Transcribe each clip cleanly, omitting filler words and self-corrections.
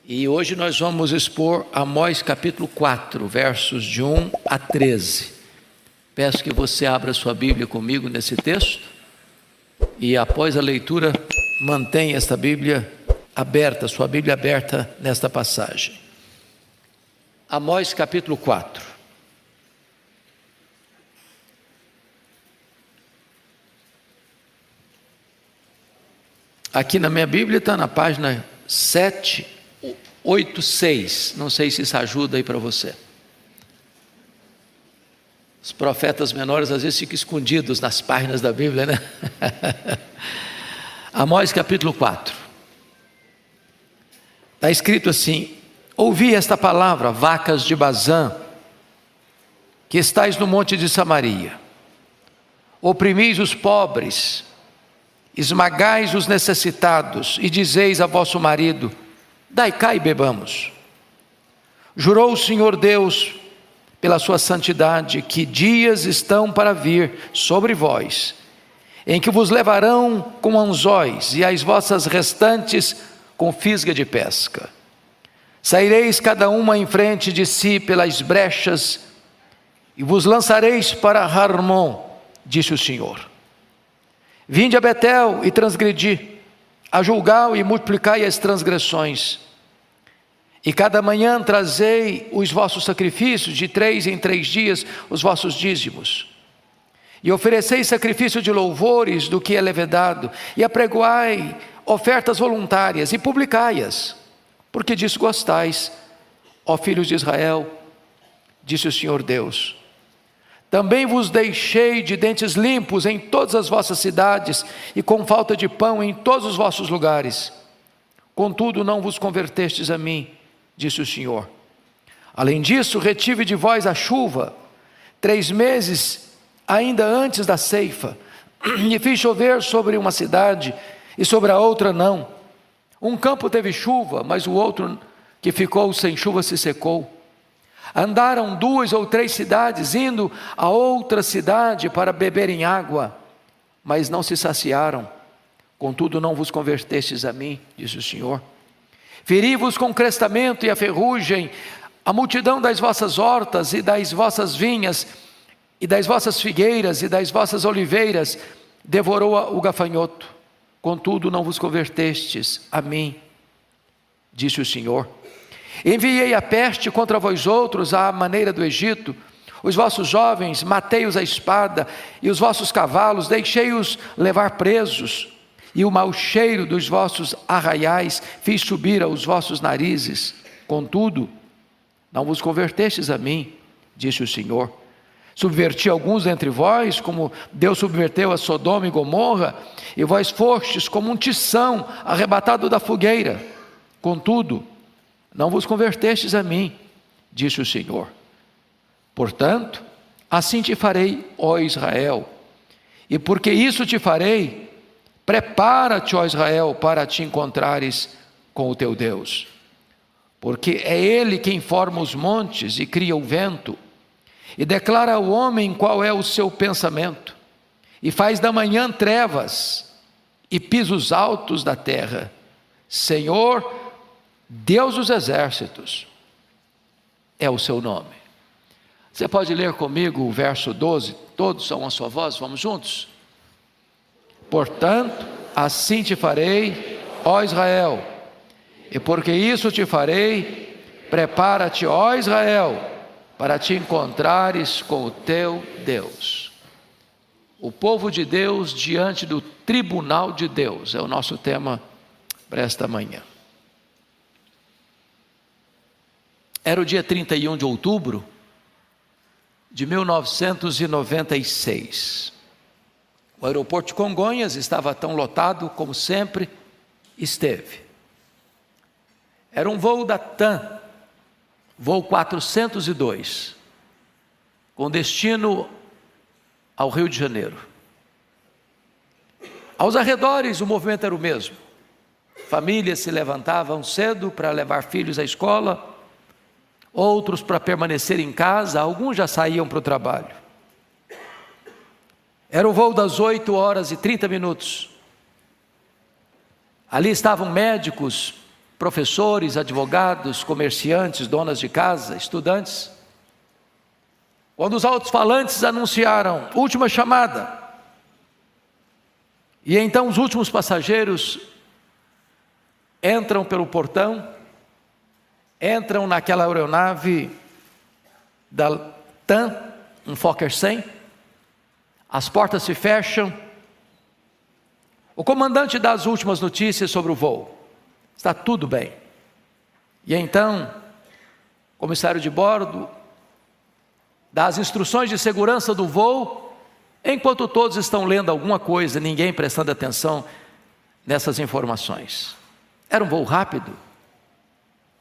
E hoje nós vamos expor Amós capítulo 4, versos de 1 a 13. Peço que você abra sua Bíblia comigo nesse texto e após a leitura mantenha esta Bíblia aberta, sua Bíblia aberta nesta passagem. Amós capítulo 4. Aqui na minha Bíblia está na página 786, não sei se isso ajuda aí para você. Os profetas menores às vezes ficam escondidos nas páginas da Bíblia, né? Amós capítulo 4. Está escrito assim: ouvi esta palavra, vacas de Bazã, que estáis no monte de Samaria, oprimis os pobres, esmagais os necessitados, e dizeis a vosso marido: dai cá e bebamos. Jurou o Senhor Deus pela sua santidade, que dias estão para vir sobre vós, em que vos levarão com anzóis, e as vossas restantes com fisga de pesca. Saireis cada uma em frente de si pelas brechas, e vos lançareis para Harmon, disse o Senhor. Vinde a Betel e transgredi, a Gilgal e multiplicai as transgressões. E cada manhã trazei os vossos sacrifícios, de 3 em 3 dias os vossos dízimos. E ofereceis sacrifício de louvores do que é levedado, e apregoai ofertas voluntárias, e publicai-as, porque disso gostais, ó filhos de Israel, disse o Senhor Deus. Também vos deixei de dentes limpos em todas as vossas cidades, e com falta de pão em todos os vossos lugares. Contudo não vos convertestes a mim, disse o Senhor. Além disso, retive de vós a chuva, 3 meses ainda antes da ceifa, e fiz chover sobre uma cidade, e sobre a outra não. Um campo teve chuva, mas o outro que ficou sem chuva se secou. Andaram 2 ou 3 cidades, indo a outra cidade para beberem água, mas não se saciaram. Contudo não vos convertestes a mim, disse o Senhor. Feri-vos com crestamento e a ferrugem, a multidão das vossas hortas e das vossas vinhas, e das vossas figueiras e das vossas oliveiras, devorou o gafanhoto. Contudo não vos convertestes a mim, disse o Senhor. Enviei a peste contra vós outros à maneira do Egito, os vossos jovens matei-os à espada, e os vossos cavalos deixei-os levar presos, e o mau cheiro dos vossos arraiais fiz subir aos vossos narizes. Contudo, não vos convertestes a mim, disse o Senhor. Subverti alguns dentre vós, como Deus subverteu a Sodoma e Gomorra, e vós fostes como um tição arrebatado da fogueira. Contudo, não vos convertestes a mim, disse o Senhor. Portanto, assim te farei, ó Israel, e porque isso te farei, prepara-te, ó Israel, para te encontrares com o teu Deus. Porque é Ele quem forma os montes e cria o vento, e declara ao homem qual é o seu pensamento, e faz da manhã trevas, e pisos altos da terra. Senhor, Deus dos exércitos, é o seu nome. Você pode ler comigo o verso 12, todos são a sua voz, vamos juntos? Portanto, assim te farei, ó Israel, e porque isso te farei, prepara-te, ó Israel, para te encontrares com o teu Deus. O povo de Deus diante do tribunal de Deus, é o nosso tema para esta manhã. Era o dia 31 de outubro de 1996. O aeroporto de Congonhas estava tão lotado como sempre esteve. Era um voo da TAM, voo 402, com destino ao Rio de Janeiro. Aos arredores o movimento era o mesmo. Famílias se levantavam cedo para levar filhos à escola, outros para permanecer em casa, alguns já saíam para o trabalho. Era o voo das 8h30. Ali estavam médicos professores, advogados, comerciantes, donas de casa, estudantes. Quando os alto-falantes anunciaram última chamada, e então os últimos passageiros entram pelo portão, entram naquela aeronave da TAM, um Fokker 100, as portas se fecham, o comandante dá as últimas notícias sobre o voo, está tudo bem. E então, o comissário de bordo dá as instruções de segurança do voo, enquanto todos estão lendo alguma coisa, ninguém prestando atenção nessas informações. Era um voo rápido,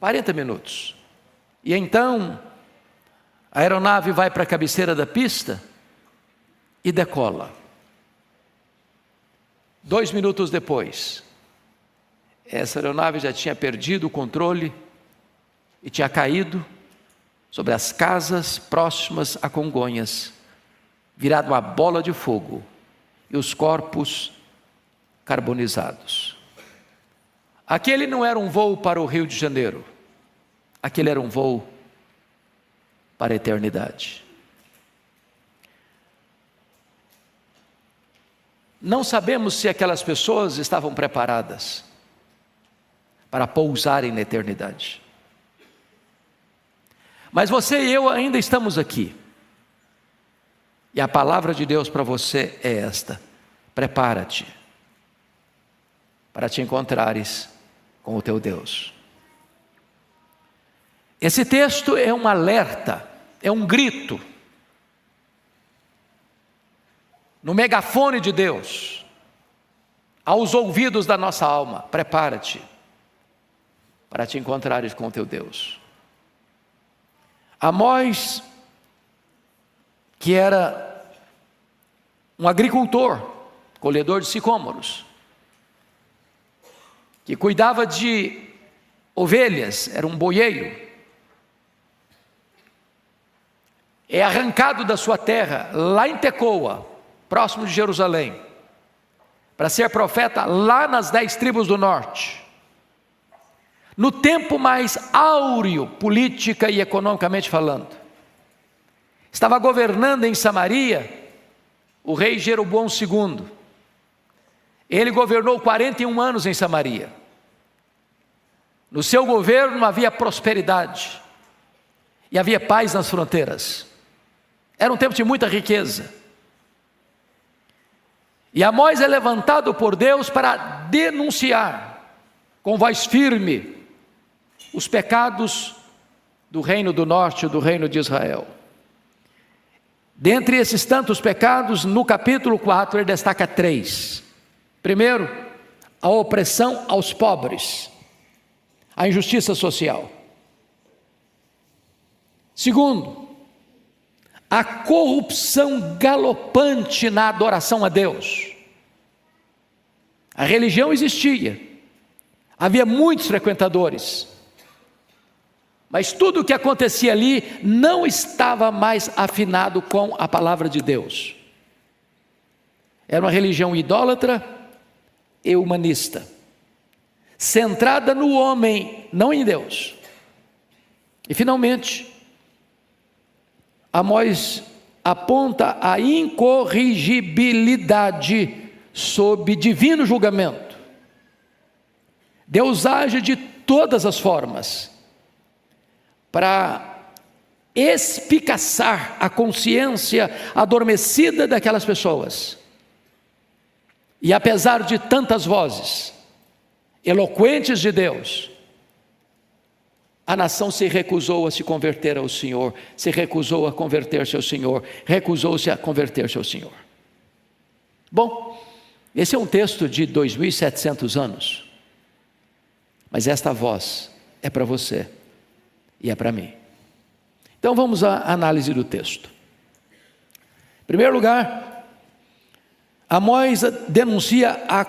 40 minutos. E então, a aeronave vai para a cabeceira da pista e decola. 2 minutos depois, essa aeronave já tinha perdido o controle e tinha caído sobre as casas próximas a Congonhas, virado uma bola de fogo, e os corpos carbonizados. Aquele não era um voo para o Rio de Janeiro, aquele era um voo para a eternidade. Não sabemos se aquelas pessoas estavam preparadas para pousarem na eternidade. Mas você e eu ainda estamos aqui. E a palavra de Deus para você é esta: prepara-te para te encontrares com o teu Deus. Esse texto é um alerta, é um grito no megafone de Deus, aos ouvidos da nossa alma: prepara-te para te encontrares com o teu Deus. Amós, que era um agricultor, colhedor de sicômoros, que cuidava de ovelhas, era um boieiro, é arrancado da sua terra, lá em Tecoa, próximo de Jerusalém, para ser profeta lá nas 10 tribos do norte, no tempo mais áureo, política e economicamente falando. Estava governando em Samaria o rei Jeroboão II. Ele governou 41 anos em Samaria. No seu governo havia prosperidade e havia paz nas fronteiras. Era um tempo de muita riqueza. E Amós é levantado por Deus para denunciar com voz firme os pecados do reino do norte, do reino de Israel. Dentre esses tantos pecados, no capítulo 4 ele destaca 3. Primeiro, a opressão aos pobres, a injustiça social. Segundo, a corrupção galopante na adoração a Deus. A religião existia, havia muitos frequentadores, mas tudo o que acontecia ali não estava mais afinado com a palavra de Deus. Era uma religião idólatra e humanista, centrada no homem, não em Deus. E finalmente, Amós aponta a incorrigibilidade sob divino julgamento. Deus age de todas as formas para espicaçar a consciência adormecida daquelas pessoas. E apesar de tantas vozes eloquentes de Deus, a nação se recusou a se converter ao Senhor, se recusou a converter-se ao Senhor, recusou-se a converter-se ao Senhor. Bom, esse é um texto de 2.700 anos, mas esta voz é para você e é para mim. Então vamos à análise do texto. Em primeiro lugar, Amós denuncia a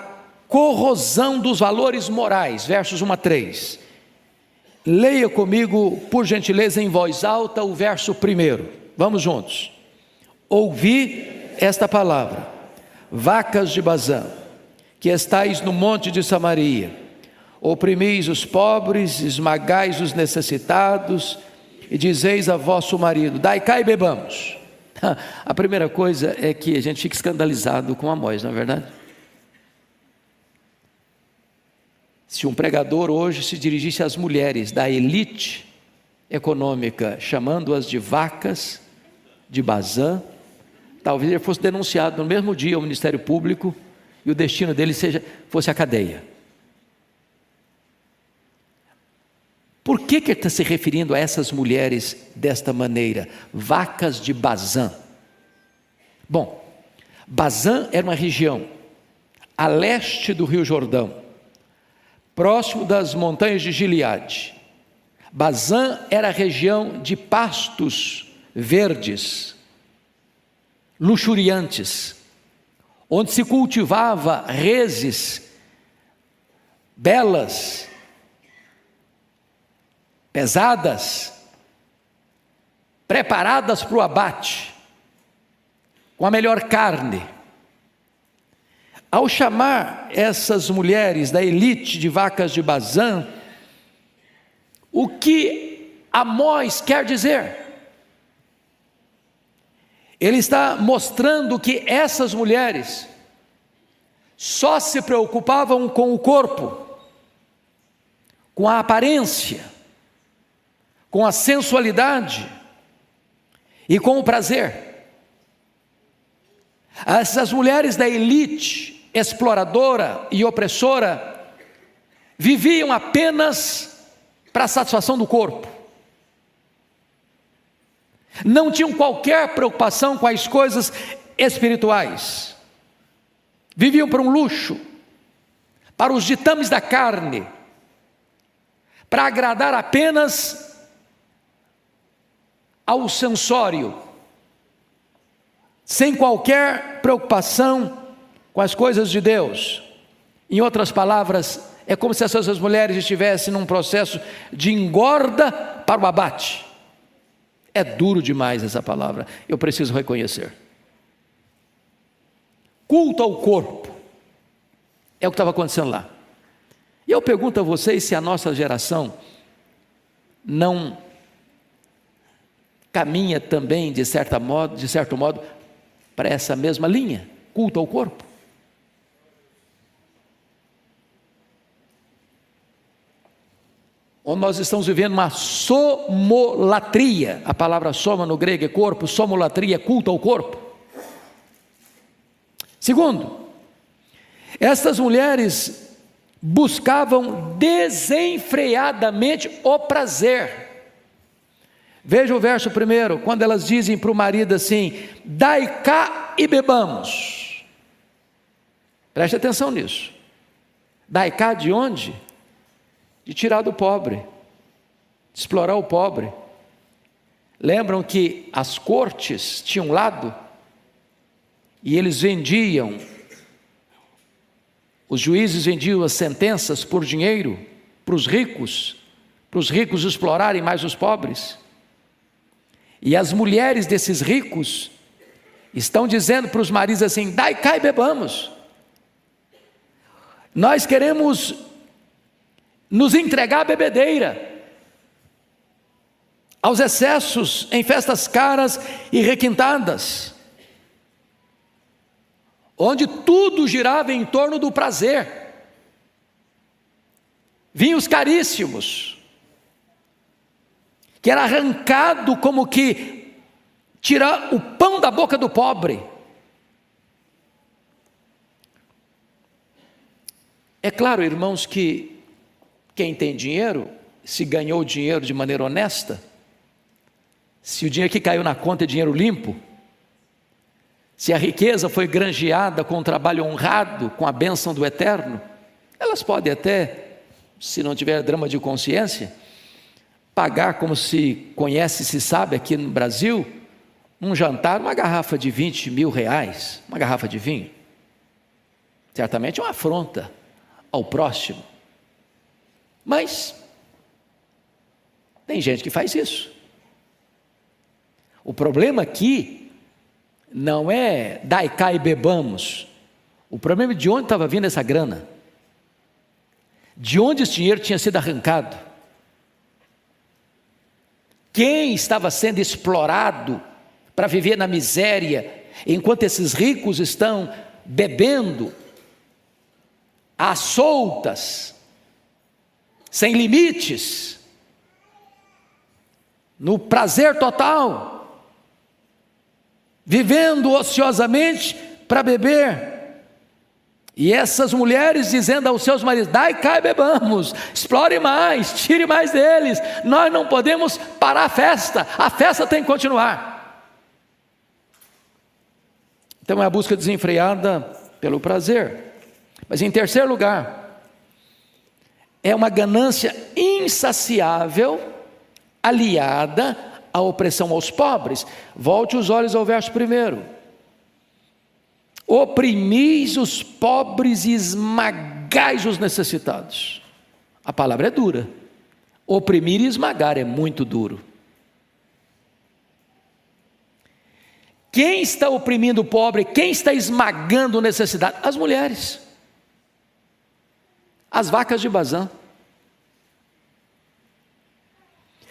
corrosão dos valores morais, versos 1 a 3. Leia comigo, por gentileza, em voz alta, o verso 1. Vamos juntos. Ouvi esta palavra: vacas de Bazã, que estais no monte de Samaria, oprimis os pobres, esmagais os necessitados, e dizeis a vosso marido: dai cá e bebamos. A primeira coisa é que a gente fica escandalizado com Amós, não é verdade? Se um pregador hoje se dirigisse às mulheres da elite econômica, chamando-as de vacas de Bazã, talvez ele fosse denunciado no mesmo dia ao Ministério Público e o destino dele fosse a cadeia. Por que ele está se referindo a essas mulheres desta maneira? Vacas de Bazã. Bom, Bazã era uma região a leste do Rio Jordão, próximo das montanhas de Gileade. Bazã era a região de pastos verdes, luxuriantes, onde se cultivava reses belas, pesadas, preparadas para o abate, com a melhor carne. Ao chamar essas mulheres da elite de vacas de Bazã, o que Amós quer dizer? Ele está mostrando que essas mulheres só se preocupavam com o corpo, com a aparência, com a sensualidade e com o prazer. Essas mulheres da elite exploradora e opressora viviam apenas para a satisfação do corpo. Não tinham qualquer preocupação com as coisas espirituais. Viviam para um luxo, para os ditames da carne, para agradar apenas ao sensório, sem qualquer preocupação com as coisas de Deus. Em outras palavras, é como se essas mulheres estivessem num processo de engorda para o abate. É duro demais essa palavra, eu preciso reconhecer. Culto ao corpo, é o que estava acontecendo lá. E eu pergunto a vocês se a nossa geração não caminha também, de certo modo, para essa mesma linha, culto ao corpo. Onde nós estamos vivendo uma somolatria, a palavra soma no grego é corpo, somolatria é culto ao corpo. Segundo, estas mulheres buscavam desenfreadamente o prazer. Veja o verso primeiro, quando elas dizem para o marido assim: dai cá e bebamos. Preste atenção nisso. Dai cá de onde? De tirar do pobre, de explorar o pobre. Lembram que as cortes tinham um lado, e eles vendiam, os juízes vendiam as sentenças por dinheiro, para os ricos explorarem mais os pobres. E as mulheres desses ricos estão dizendo para os maridos assim: dai cá e bebamos. Nós queremos nos entregar à bebedeira, aos excessos em festas caras e requintadas, onde tudo girava em torno do prazer. Vinhos caríssimos, que era arrancado como que tirar o pão da boca do pobre. É claro, irmãos, que quem tem dinheiro, se ganhou dinheiro de maneira honesta, se o dinheiro que caiu na conta é dinheiro limpo, se a riqueza foi granjeada com um trabalho honrado, com a bênção do Eterno, elas podem até, se não tiver drama de consciência, pagar, como se conhece e se sabe aqui no Brasil, um jantar, uma garrafa de 20 mil reais, uma garrafa de vinho. Certamente é uma afronta ao próximo. Mas tem gente que faz isso. O problema aqui não é dai cá e bebamos. O problema é de onde estava vindo essa grana. de onde esse dinheiro tinha sido arrancado, quem estava sendo explorado para viver na miséria, enquanto esses ricos estão bebendo às soltas, sem limites, no prazer total, vivendo ociosamente para beber. E essas mulheres dizendo aos seus maridos: dai cá e bebamos, explore mais, tire mais deles, nós não podemos parar a festa tem que continuar. Então é a busca desenfreada pelo prazer. Mas em terceiro lugar, é uma ganância insaciável aliada à opressão aos pobres. Volte os olhos ao verso 1. Oprimis os pobres e esmagais os necessitados. A palavra é dura. Oprimir e esmagar é muito duro. Quem está oprimindo o pobre? Quem está esmagando o necessitado? As mulheres. As vacas de Bazã.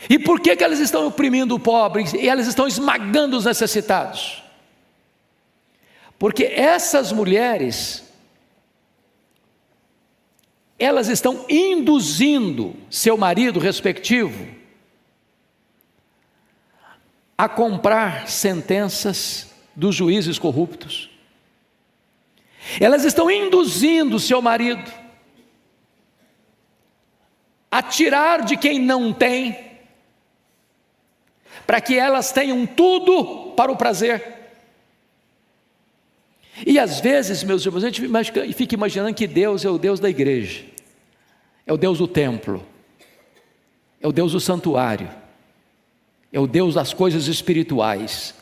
E por que elas estão oprimindo o pobre e elas estão esmagando os necessitados? Porque essas mulheres, elas estão induzindo seu marido respectivo a comprar sentenças dos juízes corruptos. Elas estão induzindo seu marido a tirar de quem não tem, para que elas tenham tudo para o prazer. E às vezes, meus irmãos, a gente fica imaginando que Deus é o Deus da igreja, é o Deus do templo, é o Deus do santuário, é o Deus das coisas espirituais,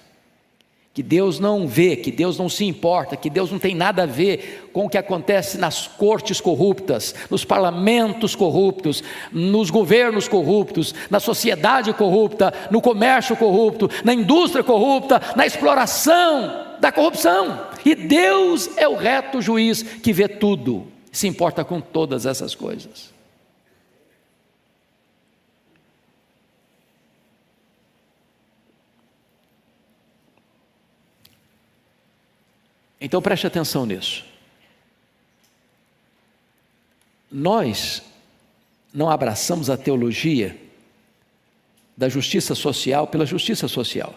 que Deus não vê, que Deus não se importa, que Deus não tem nada a ver com o que acontece nas cortes corruptas, nos parlamentos corruptos, nos governos corruptos, na sociedade corrupta, no comércio corrupto, na indústria corrupta, na exploração da corrupção. E Deus é o reto juiz que vê tudo, se importa com todas essas coisas. Então preste atenção nisso. Nós não abraçamos a teologia da justiça social pela justiça social.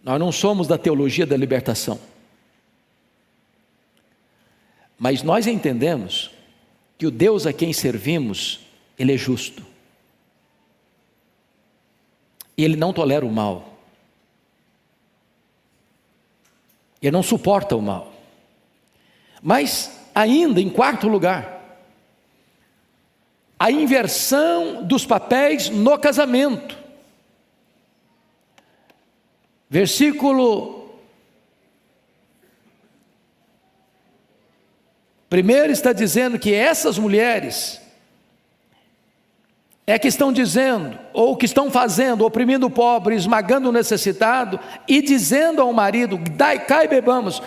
Nós não somos da teologia da libertação. Mas nós entendemos que o Deus a quem servimos, Ele é justo. E Ele não tolera o mal. Ele não suporta o mal. Mas ainda, em quarto lugar, a inversão dos papéis no casamento. Versículo 1 está dizendo que essas mulheres é que estão dizendo, ou que estão fazendo, oprimindo o pobre, esmagando o necessitado, e dizendo ao marido: dai cá e bebamos. O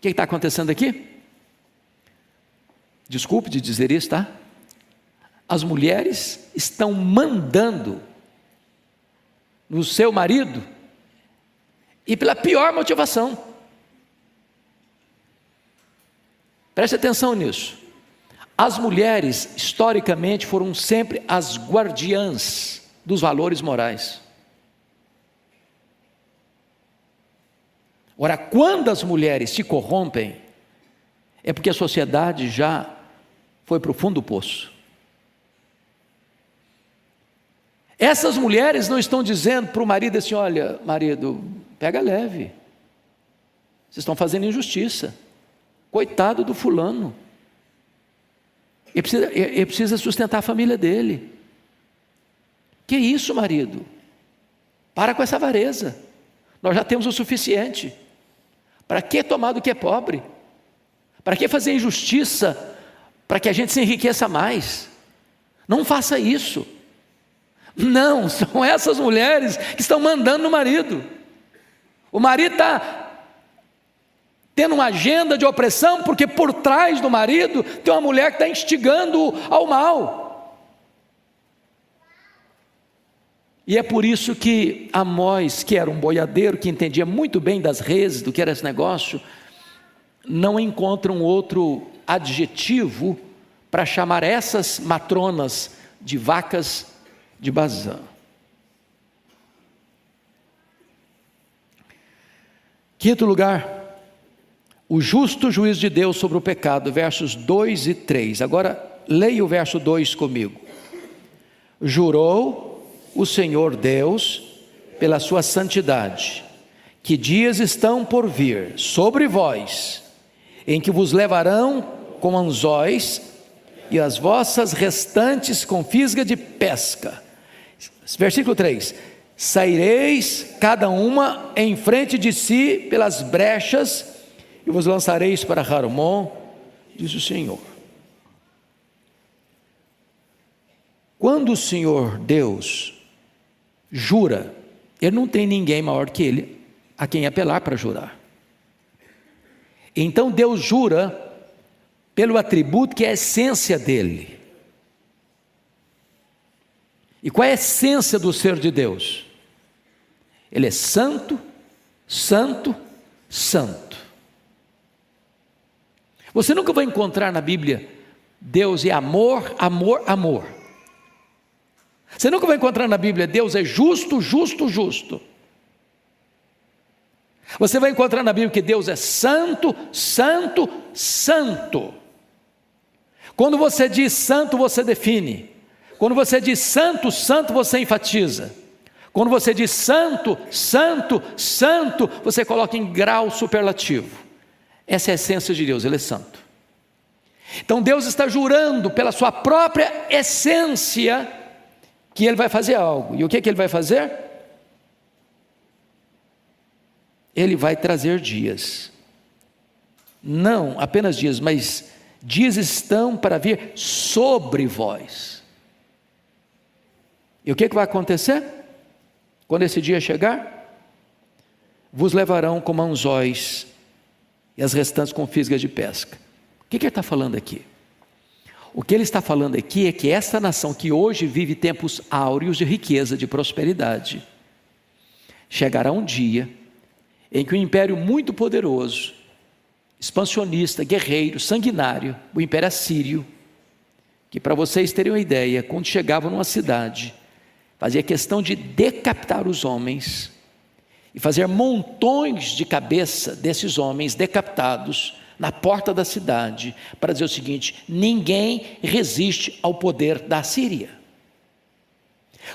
que está acontecendo aqui? Desculpe de dizer isso, tá? As mulheres estão mandando no seu marido, e pela pior motivação. Preste atenção nisso. As mulheres, historicamente, foram sempre as guardiãs dos valores morais. Ora, quando as mulheres se corrompem, é porque a sociedade já foi para o fundo do poço. Essas mulheres não estão dizendo para o marido assim: olha, marido, pega leve, vocês estão fazendo injustiça, coitado do fulano. Ele precisa sustentar a família dele. Que isso, marido? Para com essa avareza. Nós já temos o suficiente. Para que tomar do que é pobre? Para que fazer injustiça para que a gente se enriqueça mais? Não faça isso. Não, são essas mulheres que estão mandando no marido. O marido está tendo uma agenda de opressão, porque por trás do marido tem uma mulher que está instigando ao mal. E é por isso que Amós, que era um boiadeiro, que entendia muito bem das redes, do que era esse negócio, não encontra um outro adjetivo para chamar essas matronas de vacas de Bazã. Quinto lugar, o justo juízo de Deus sobre o pecado, versos 2 e 3. Agora, leia o verso 2 comigo. Jurou o Senhor Deus pela sua santidade, que dias estão por vir sobre vós, em que vos levarão com anzóis e as vossas restantes com fisga de pesca. Versículo 3: saireis cada uma em frente de si pelas brechas e vos lançareis para Harmon, diz o Senhor. Quando o Senhor Deus jura, Ele não tem ninguém maior que Ele a quem apelar para jurar. Então Deus jura pelo atributo que é a essência dEle. E qual é a essência do ser de Deus? Ele é santo, santo, santo. Você nunca vai encontrar na Bíblia Deus é amor, amor, amor. Você nunca vai encontrar na Bíblia Deus é justo, justo, justo. Você vai encontrar na Bíblia que Deus é santo, santo, santo. Quando você diz santo, você define. Quando você diz santo, santo, você enfatiza. Quando você diz santo, santo, santo, você coloca em grau superlativo. Essa é a essência de Deus, Ele é santo. Então Deus está jurando pela sua própria essência que Ele vai fazer algo. E o que Ele vai fazer? Ele vai trazer dias. Não apenas dias, mas dias estão para vir sobre vós. E o que vai acontecer? Quando esse dia chegar, vos levarão como anzóis e as restantes com fisgas de pesca. O que ele está falando aqui? O que ele está falando aqui é que esta nação que hoje vive tempos áureos de riqueza, de prosperidade, chegará um dia em que um império muito poderoso, expansionista, guerreiro, sanguinário, o império assírio, que para vocês terem uma ideia, quando chegava numa cidade, fazia questão de decapitar os homens e fazer montões de cabeça desses homens decapitados na porta da cidade, para dizer o seguinte: ninguém resiste ao poder da Síria.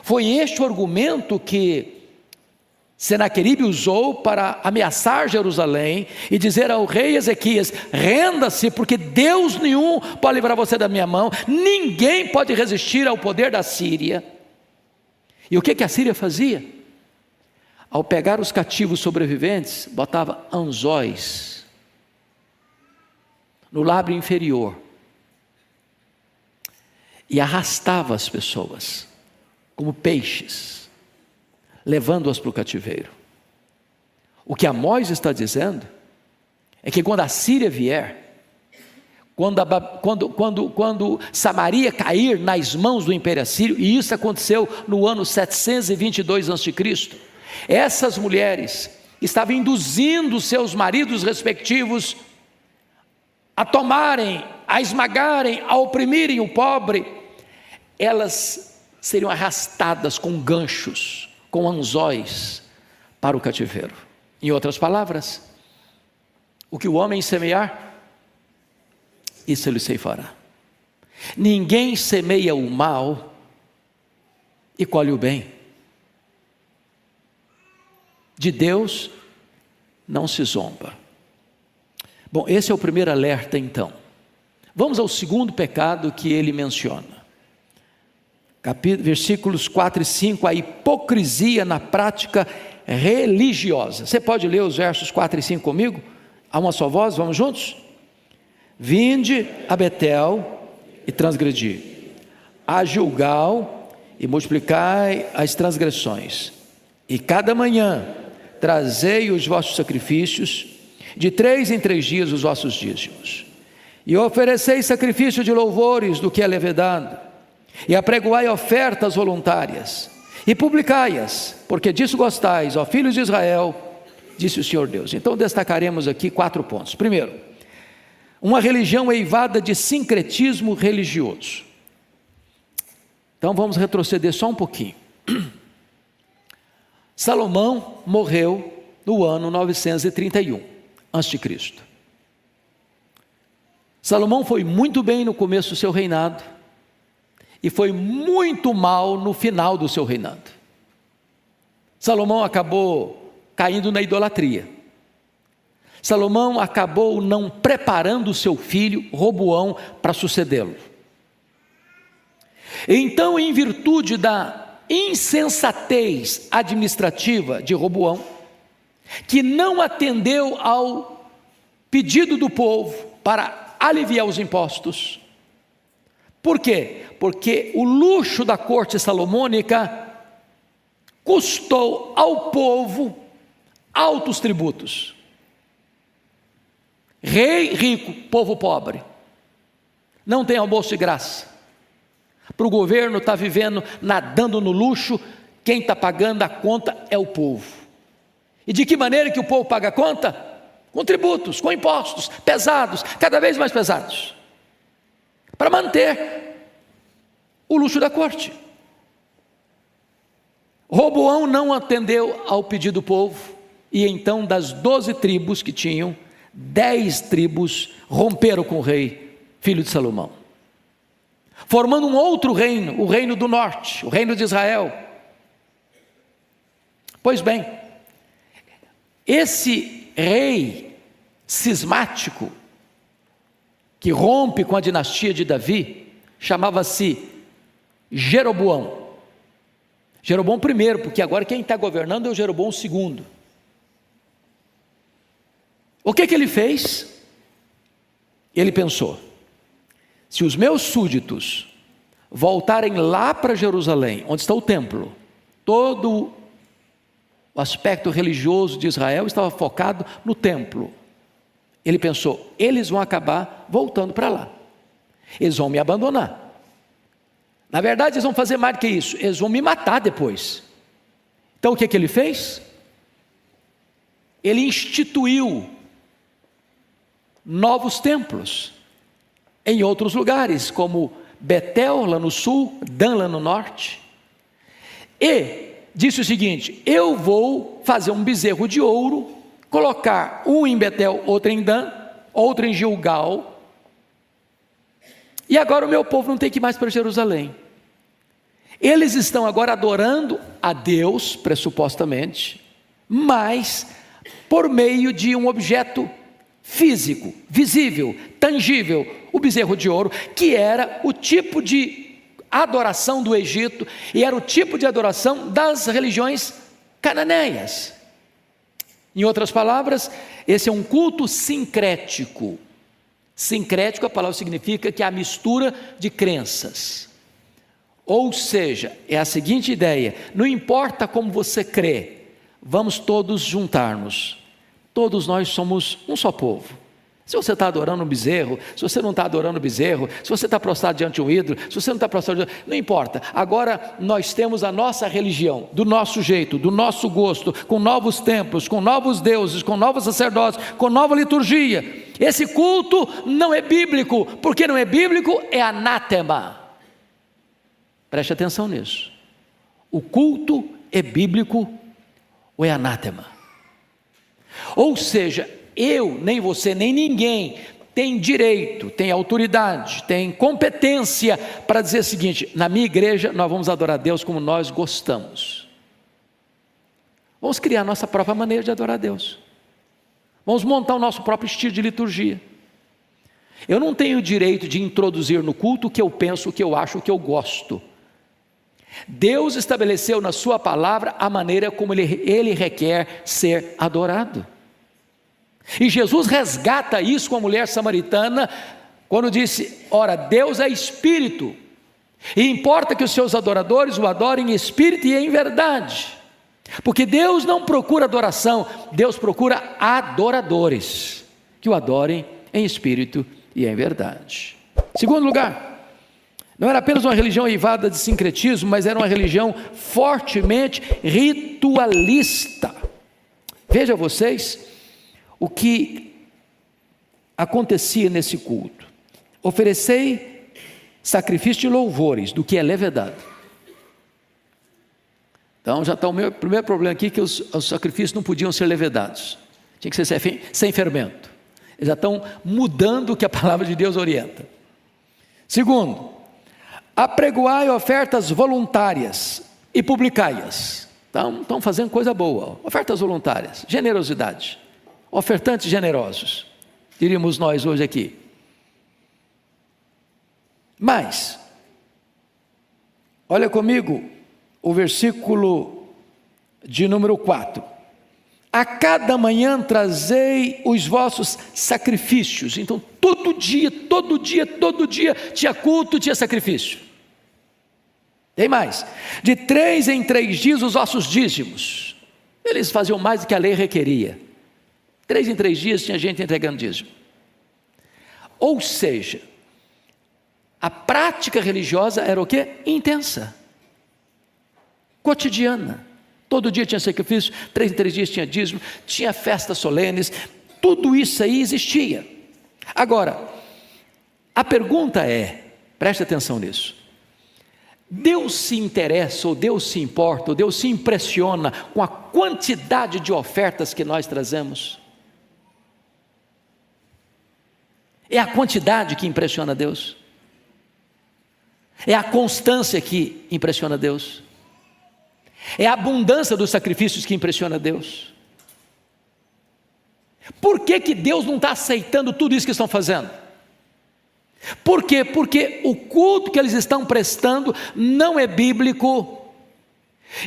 Foi este o argumento que Senaqueribe usou para ameaçar Jerusalém e dizer ao rei Ezequias: renda-se, porque Deus nenhum pode livrar você da minha mão, ninguém pode resistir ao poder da Síria. E o que a Síria fazia? Ao pegar os cativos sobreviventes, botava anzóis no lábio inferior e arrastava as pessoas como peixes, levando-as para o cativeiro. O que Amós está dizendo é que quando a Síria vier, quando Samaria cair nas mãos do Império Assírio, e isso aconteceu no ano 722 a.C., essas mulheres estavam induzindo seus maridos respectivos a tomarem, a esmagarem, a oprimirem o pobre. Elas seriam arrastadas com ganchos, com anzóis para o cativeiro. Em outras palavras, o que o homem semear, isso ele ceifará. Ninguém semeia o mal e colhe o bem. De Deus não se zomba. Bom, esse é o primeiro alerta então. Vamos ao segundo pecado que ele menciona. Versículos 4 e 5, a hipocrisia na prática religiosa. Você pode ler os versos 4 e 5 comigo? A uma só voz, vamos juntos? Vinde a Betel e transgredi, a Gilgal e multiplicai as transgressões, e cada manhã trazei os vossos sacrifícios, de 3 em 3 dias os vossos dízimos. E ofereceis sacrifício de louvores do que é levedado, e apregoai ofertas voluntárias, e publicai-as, porque disso gostais, ó filhos de Israel, disse o Senhor Deus. Então destacaremos aqui 4 pontos. Primeiro, uma religião eivada de sincretismo religioso. Então vamos retroceder só um pouquinho. Salomão morreu no ano 931 a.C. Salomão foi muito bem no começo do seu reinado e foi muito mal no final do seu reinado. Salomão acabou caindo na idolatria. Salomão acabou não preparando o seu filho Roboão para sucedê-lo. Então, em virtude da insensatez administrativa de Roboão, que não atendeu ao pedido do povo para aliviar os impostos. Por quê? Porque o luxo da corte salomônica custou ao povo altos tributos. Rei rico, povo pobre. Não tem almoço de graça. Para o governo estar vivendo, nadando no luxo, quem está pagando a conta é o povo. E de que maneira que o povo paga a conta? Com tributos, com impostos pesados, cada vez mais pesados, para manter o luxo da corte. Roboão não atendeu ao pedido do povo, e então das 12 tribos que tinham, 10 tribos romperam com o rei, filho de Salomão, formando um outro reino, o reino do norte, o reino de Israel. Pois bem, esse rei cismático, que rompe com a dinastia de Davi, chamava-se Jeroboão. Jeroboão I, porque agora quem está governando é o Jeroboão II. O que ele fez? Ele pensou: se os meus súditos voltarem lá para Jerusalém, onde está o templo, todo o aspecto religioso de Israel estava focado no templo. Ele pensou: eles vão acabar voltando para lá, eles vão me abandonar. Na verdade, eles vão fazer mais do que isso, eles vão me matar depois. Então o que ele fez? Ele instituiu novos templos em outros lugares, como Betel lá no sul, Dan lá no norte, e disse o seguinte: eu vou fazer um bezerro de ouro, colocar um em Betel, outro em Dan, outro em Gilgal, e agora o meu povo não tem que ir mais para Jerusalém. Eles estão agora adorando a Deus, pressupostamente, mas por meio de um objeto físico, visível, tangível, o bezerro de ouro, que era o tipo de adoração do Egito e era o tipo de adoração das religiões cananeias. Em outras palavras, esse é um culto sincrético. Sincrético, a palavra significa que é a mistura de crenças. Ou seja, é a seguinte ideia: não importa como você crê, vamos todos juntar-nos. Todos nós somos um só povo. Se você está adorando um bezerro, se você não está adorando um bezerro, se você está prostrado diante de um ídolo, se você não está prostrado diante, não importa. Agora nós temos a nossa religião, do nosso jeito, do nosso gosto, com novos templos, com novos deuses, com novos sacerdotes, com nova liturgia. Esse culto não é bíblico, porque não é bíblico, é anátema. Preste atenção nisso. O culto é bíblico ou é anátema? Ou seja, eu, nem você, nem ninguém tem direito, tem autoridade, tem competência para dizer o seguinte: na minha igreja nós vamos adorar a Deus como nós gostamos. Vamos criar a nossa própria maneira de adorar a Deus. Vamos montar o nosso próprio estilo de liturgia. Eu não tenho o direito de introduzir no culto o que eu penso, o que eu acho, o que eu gosto. Deus estabeleceu na sua palavra a maneira como ele requer ser adorado. E Jesus resgata isso com a mulher samaritana, quando disse: ora, Deus é espírito, e importa que os seus adoradores o adorem em espírito e em verdade. Porque Deus não procura adoração, Deus procura adoradores, que o adorem em espírito e em verdade. Segundo lugar, não era apenas uma religião eivada de sincretismo, mas era uma religião fortemente ritualista. Veja vocês o que acontecia nesse culto. Oferecei sacrifício de louvores, do que é levedado. Então já está o meu primeiro problema aqui, que os sacrifícios não podiam ser levedados, tinha que ser sem fermento. Eles já estão mudando o que a palavra de Deus orienta. Segundo, apregoai ofertas voluntárias e publicai-as. Então estão fazendo coisa boa, ofertas voluntárias, generosidade, ofertantes generosos, diríamos nós hoje aqui. Mas, olha comigo o versículo de número 4. A cada manhã trazei os vossos sacrifícios. Então todo dia tinha culto, tinha sacrifício. Tem mais, de 3 em 3 dias os vossos dízimos. Eles faziam mais do que a lei requeria. 3 em 3 dias tinha gente entregando dízimo. Ou seja, a prática religiosa era o quê? Intensa, cotidiana. Todo dia tinha sacrifício, 3 em 3 dias tinha dízimo, tinha festas solenes, tudo isso aí existia. Agora, a pergunta é, preste atenção nisso, Deus se interessa, ou Deus se importa, ou Deus se impressiona com a quantidade de ofertas que nós trazemos? É a quantidade que impressiona Deus? É a constância que impressiona Deus? É a abundância dos sacrifícios que impressiona Deus? Por que Deus não está aceitando tudo isso que estão fazendo? Por quê? Porque o culto que eles estão prestando não é bíblico,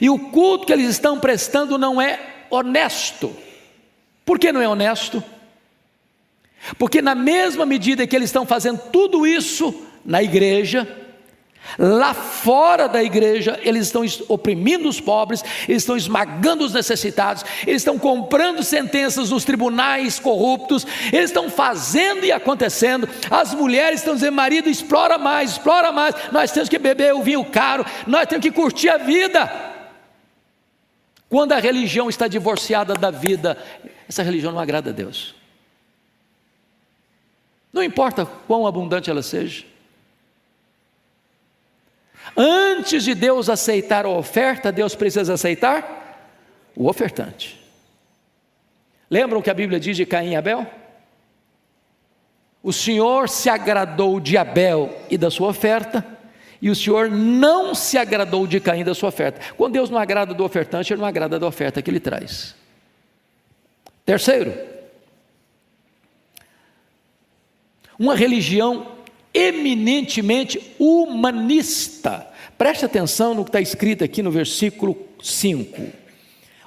e o culto que eles estão prestando não é honesto. Por que não é honesto? Porque na mesma medida que eles estão fazendo tudo isso na igreja, lá fora da igreja, eles estão oprimindo os pobres, eles estão esmagando os necessitados, eles estão comprando sentenças nos tribunais corruptos, eles estão fazendo e acontecendo. As mulheres estão dizendo: marido, explora mais, nós temos que beber o vinho caro, nós temos que curtir a vida. Quando a religião está divorciada da vida, essa religião não agrada a Deus. Não importa quão abundante ela seja. Antes de Deus aceitar a oferta, Deus precisa aceitar o ofertante. Lembram que a Bíblia diz de Caim e Abel? O Senhor se agradou de Abel e da sua oferta, e o Senhor não se agradou de Caim e da sua oferta. Quando Deus não agrada do ofertante, Ele não agrada da oferta que Ele traz. Terceiro, uma religião eminentemente humanista. Preste atenção no que está escrito aqui no versículo 5.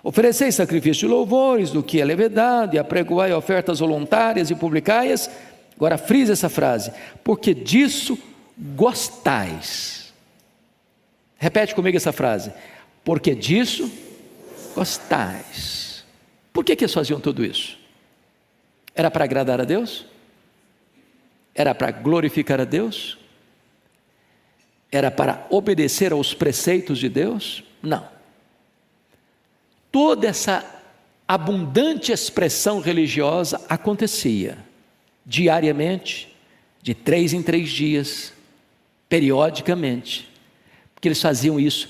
Ofereceis sacrifício de louvores, do que é levedado, e apregoai ofertas voluntárias e publicai-as. Agora frisa essa frase: porque disso gostais. Repete comigo essa frase: porque disso gostais. Por que eles faziam tudo isso? Era para agradar a Deus? Era para glorificar a Deus? Era para obedecer aos preceitos de Deus? Não. Toda essa abundante expressão religiosa acontecia diariamente, de 3 em 3 dias, periodicamente, porque eles faziam isso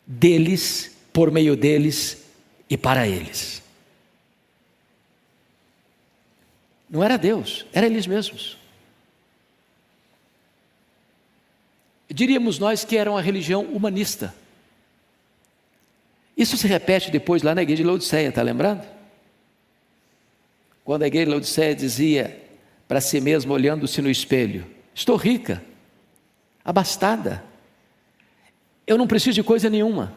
deles, por meio deles e para eles. Não era Deus, era eles mesmos. Diríamos nós que era uma religião humanista. Isso se repete depois lá na igreja de Laodiceia, está lembrado? Quando a igreja de Laodiceia dizia para si mesma, olhando-se no espelho: estou rica, abastada, eu não preciso de coisa nenhuma.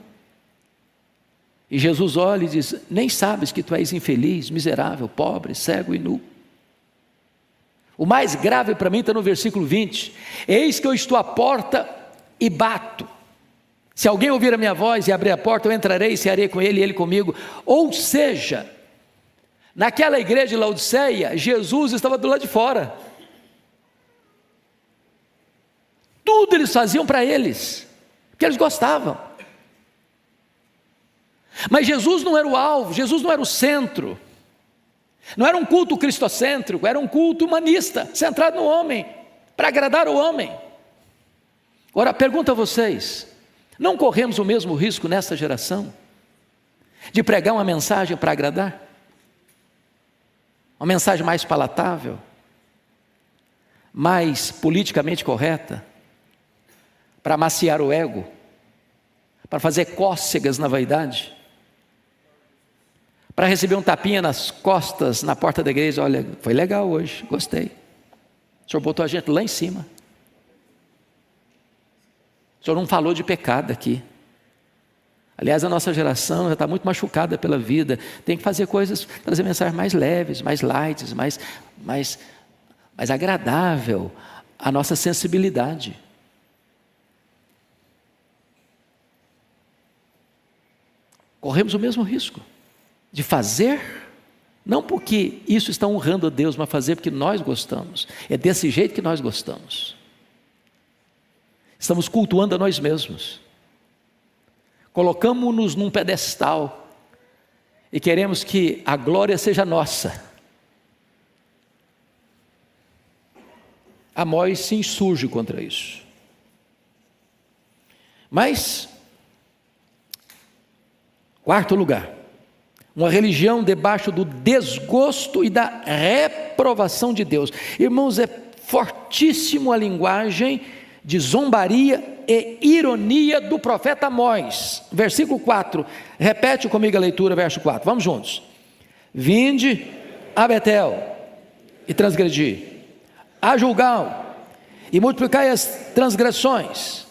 E Jesus olha e diz: nem sabes que tu és infeliz, miserável, pobre, cego e nu? O mais grave para mim está no versículo 20: eis que eu estou à porta e bato. Se alguém ouvir a minha voz e abrir a porta, eu entrarei e cearei com ele e ele comigo. Ou seja, naquela igreja de Laodiceia, Jesus estava do lado de fora. Tudo eles faziam para eles, porque eles gostavam. Mas Jesus não era o alvo, Jesus não era o centro. Não era um culto cristocêntrico, era um culto humanista, centrado no homem, para agradar o homem. Agora, pergunto a vocês, não corremos o mesmo risco nessa geração, de pregar uma mensagem para agradar? Uma mensagem mais palatável, mais politicamente correta, para amaciar o ego, para fazer cócegas na vaidade, para receber um tapinha nas costas, na porta da igreja. Olha, foi legal hoje, gostei. O senhor botou a gente lá em cima. O senhor não falou de pecado aqui. Aliás, a nossa geração já está muito machucada pela vida. Tem que fazer coisas, trazer mensagens mais leves, mais light, mais agradável à nossa sensibilidade. Corremos o mesmo risco de fazer, não porque isso está honrando a Deus, mas fazer porque nós gostamos. É desse jeito que nós gostamos. Estamos cultuando a nós mesmos. Colocamos-nos num pedestal e queremos que a glória seja nossa. Amós se insurge contra isso. Mas, quarto lugar, uma religião debaixo do desgosto e da reprovação de Deus. Irmãos, é fortíssimo a linguagem de zombaria e ironia do profeta Amós. Versículo 4, repete comigo a leitura, verso 4, vamos juntos. Vinde a Betel e transgredi, a Gilgal e multiplicai as transgressões,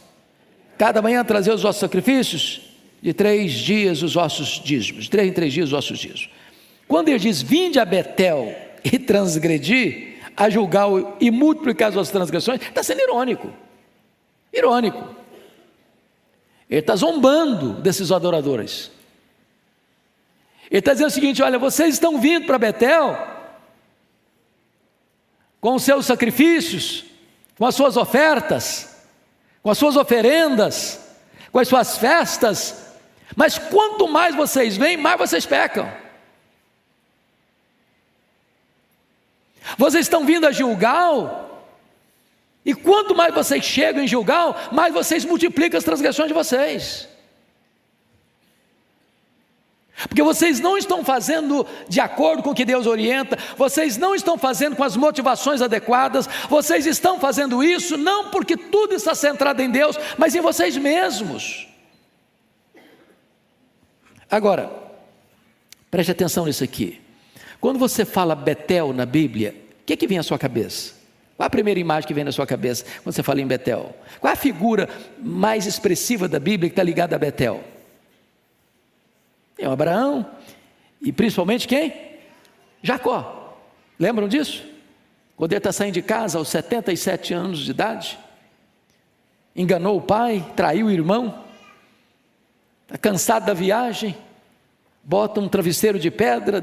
cada manhã trazer os vossos sacrifícios, de 3 dias os vossos dízimos, de 3 em 3 dias os vossos dízimos. Quando ele diz, vinde a Betel e transgredi, a Gilgal e multiplicar as vossas transgressões, está sendo irônico. Ele está zombando desses adoradores. Ele está dizendo o seguinte: olha, vocês estão vindo para Betel com os seus sacrifícios, com as suas ofertas, com as suas oferendas, com as suas festas, mas quanto mais vocês vêm, mais vocês pecam. Vocês estão vindo a Gilgal, e quanto mais vocês chegam em Gilgal, mais vocês multiplicam as transgressões de vocês. Porque vocês não estão fazendo de acordo com o que Deus orienta, vocês não estão fazendo com as motivações adequadas, vocês estão fazendo isso não porque tudo está centrado em Deus, mas em vocês mesmos. Agora, preste atenção nisso aqui. Quando você fala Betel na Bíblia, o que vem à sua cabeça? Qual a primeira imagem que vem na sua cabeça quando você fala em Betel? Qual a figura mais expressiva da Bíblia que está ligada a Betel? É o Abraão, e principalmente quem? Jacó. Lembram disso? Quando ele está saindo de casa aos 77 anos de idade, enganou o pai, traiu o irmão, está cansado da viagem, bota um travesseiro de pedra,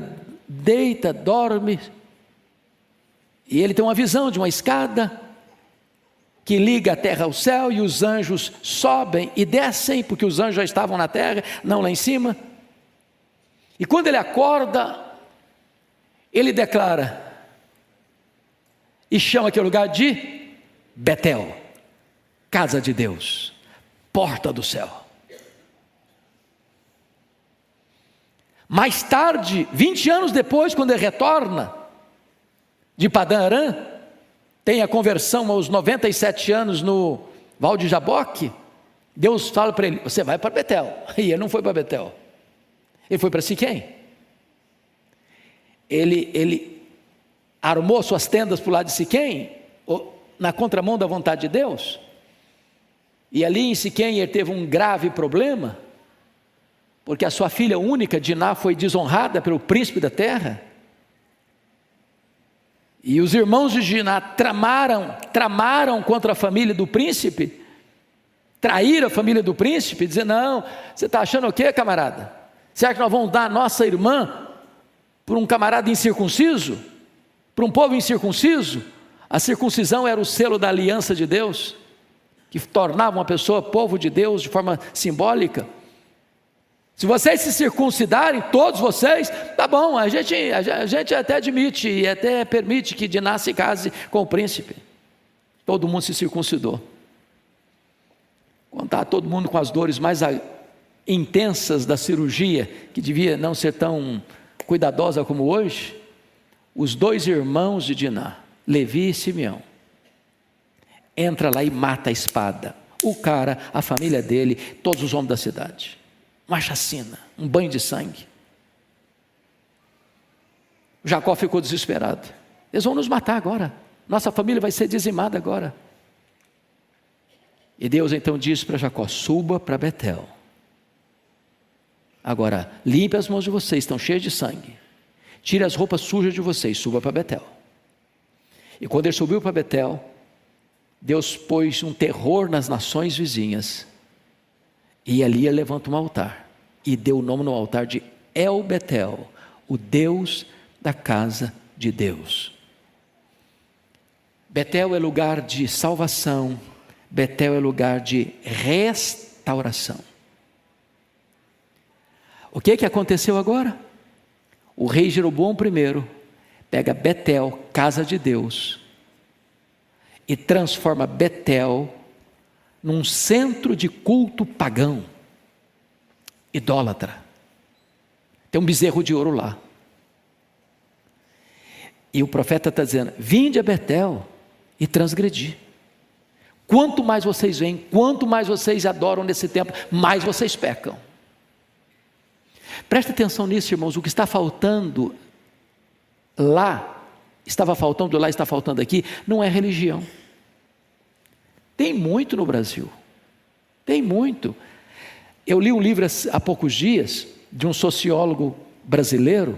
deita, dorme, e ele tem uma visão de uma escada que liga a terra ao céu, e os anjos sobem e descem, porque os anjos já estavam na terra, não lá em cima. E quando ele acorda, ele declara, e chama aquele lugar de Betel, casa de Deus, porta do céu. Mais tarde, 20 anos depois, quando ele retorna de Padã Arã, tem a conversão aos 97 anos no Val de Jaboque, Deus fala para ele, você vai para Betel. E ele não foi para Betel, ele foi para Siquém. Ele armou suas tendas para o lado de Siquém, na contramão da vontade de Deus, e ali em Siquém ele teve um grave problema, porque a sua filha única, Diná, foi desonrada pelo príncipe da terra, e os irmãos de Diná tramaram contra a família do príncipe, trair a família do príncipe, dizer: não, você está achando o quê, camarada? Será que nós vamos dar a nossa irmã para um camarada incircunciso? Para um povo incircunciso? A circuncisão era o selo da aliança de Deus, que tornava uma pessoa povo de Deus de forma simbólica. Se vocês se circuncidarem, todos vocês, tá bom, a gente até admite e até permite que Diná se case com o príncipe. Todo mundo se circuncidou. Quando está todo mundo com as dores mais intensas da cirurgia, que devia não ser tão cuidadosa como hoje, os 2 irmãos de Diná, Levi e Simeão, entra lá e mata a espada. O cara, a família dele, todos os homens da cidade. Uma chacina, um banho de sangue. Jacó ficou desesperado. Eles vão nos matar agora. Nossa família vai ser dizimada agora. E Deus então disse para Jacó: suba para Betel. Agora, limpe as mãos de vocês, estão cheias de sangue. Tire as roupas sujas de vocês, suba para Betel. E quando ele subiu para Betel, Deus pôs um terror nas nações vizinhas. E ali ele levanta um altar, e deu o nome no altar de El Betel, o Deus da casa de Deus. Betel é lugar de salvação, Betel é lugar de restauração. O que aconteceu agora? O rei Jeroboão I pega Betel, casa de Deus, e transforma Betel num centro de culto pagão, idólatra. Tem um bezerro de ouro lá. E o profeta está dizendo: vinde a Betel e transgredi. Quanto mais vocês vêm, quanto mais vocês adoram nesse templo, mais vocês pecam. Preste atenção nisso, irmãos. O que está faltando lá, estava faltando lá, está faltando aqui, não é religião. Tem muito no Brasil, tem muito. Eu li um livro há poucos dias, de um sociólogo brasileiro,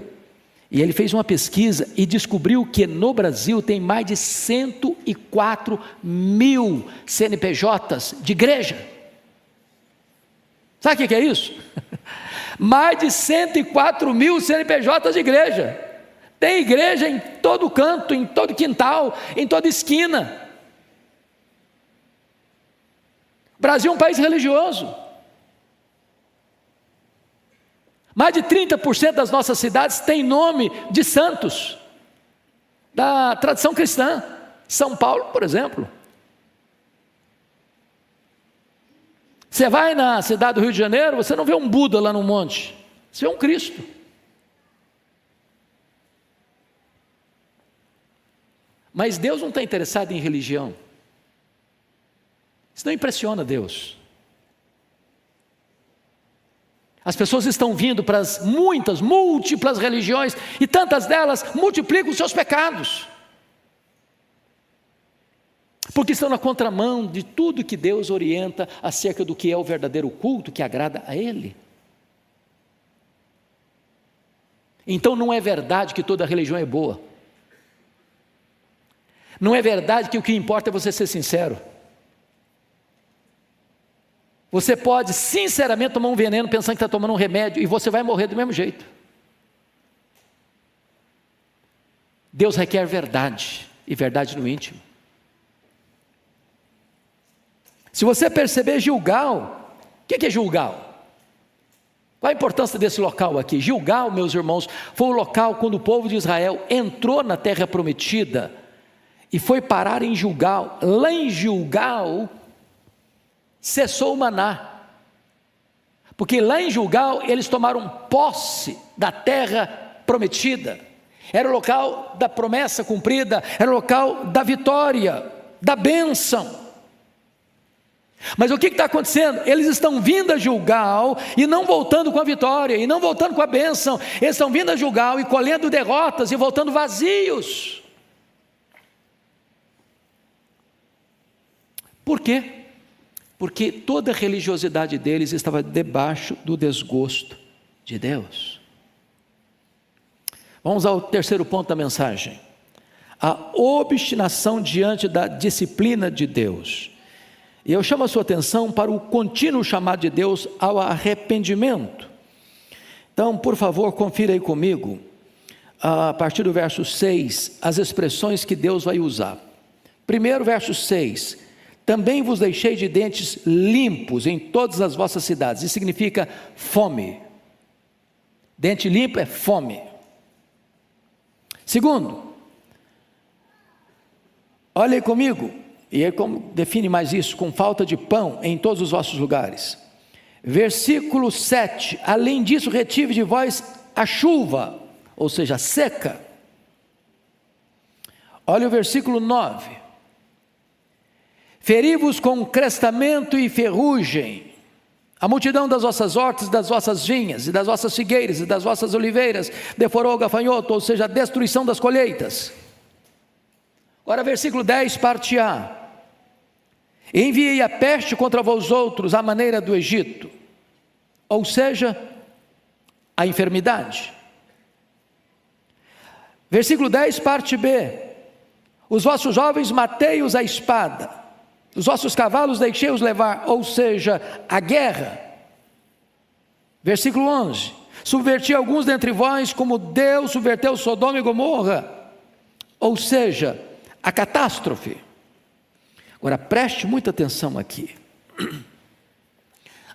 e ele fez uma pesquisa e descobriu que no Brasil tem mais de 104 mil CNPJs de igreja. Sabe o que é isso? Mais de 104 mil CNPJs de igreja. Tem igreja em todo canto, em todo quintal, em toda esquina. O Brasil é um país religioso. Mais de 30% das nossas cidades têm nome de santos da tradição cristã. São Paulo, por exemplo. Você vai na cidade do Rio de Janeiro, você não vê um Buda lá no monte, você vê um Cristo. Mas Deus não está interessado em religião. Isso não impressiona Deus. As pessoas estão vindo para as múltiplas religiões, e tantas delas multiplicam os seus pecados, porque estão na contramão de tudo que Deus orienta acerca do que é o verdadeiro culto que agrada a Ele. Então não é verdade que toda religião é boa. Não é verdade que o que importa é você ser sincero. Você pode sinceramente tomar um veneno pensando que está tomando um remédio, e você vai morrer do mesmo jeito. Deus requer verdade, e verdade no íntimo. Se você perceber Gilgal, o que é Gilgal? Qual a importância desse local aqui? Gilgal, meus irmãos, foi o local quando o povo de Israel entrou na terra prometida e foi parar em Gilgal. Lá em Gilgal cessou o maná, porque lá em Gilgal eles tomaram posse da terra prometida. Era o local da promessa cumprida, era o local da vitória, da bênção. Mas o que está acontecendo? Eles estão vindo a Gilgal e não voltando com a vitória, e não voltando com a bênção. Eles estão vindo a Gilgal e colhendo derrotas e voltando vazios. Por quê? Porque toda a religiosidade deles estava debaixo do desgosto de Deus. Vamos ao terceiro ponto da mensagem: a obstinação diante da disciplina de Deus. E eu chamo a sua atenção para o contínuo chamado de Deus ao arrependimento. Então, por favor, confira aí comigo, a partir do verso 6, as expressões que Deus vai usar. Primeiro, verso 6: também vos deixei de dentes limpos em todas as vossas cidades. Isso significa fome. Dente limpo é fome. Segundo, olhe comigo, e aí como define mais isso? Com falta de pão em todos os vossos lugares. Versículo 7: além disso, retive de vós a chuva, ou seja, a seca. Olha o versículo 9: feri-vos com crestamento e ferrugem, a multidão das vossas hortas, das vossas vinhas, e das vossas figueiras, e das vossas oliveiras, deforou o gafanhoto, ou seja, a destruição das colheitas. Agora versículo 10, parte A: enviei a peste contra vós outros, à maneira do Egito, ou seja, a enfermidade. Versículo 10, parte B: os vossos jovens matei-os à espada, os vossos cavalos deixei-os levar, ou seja, a guerra. Versículo 11: subverti alguns dentre vós, como Deus subverteu Sodoma e Gomorra, ou seja, a catástrofe. Agora preste muita atenção aqui.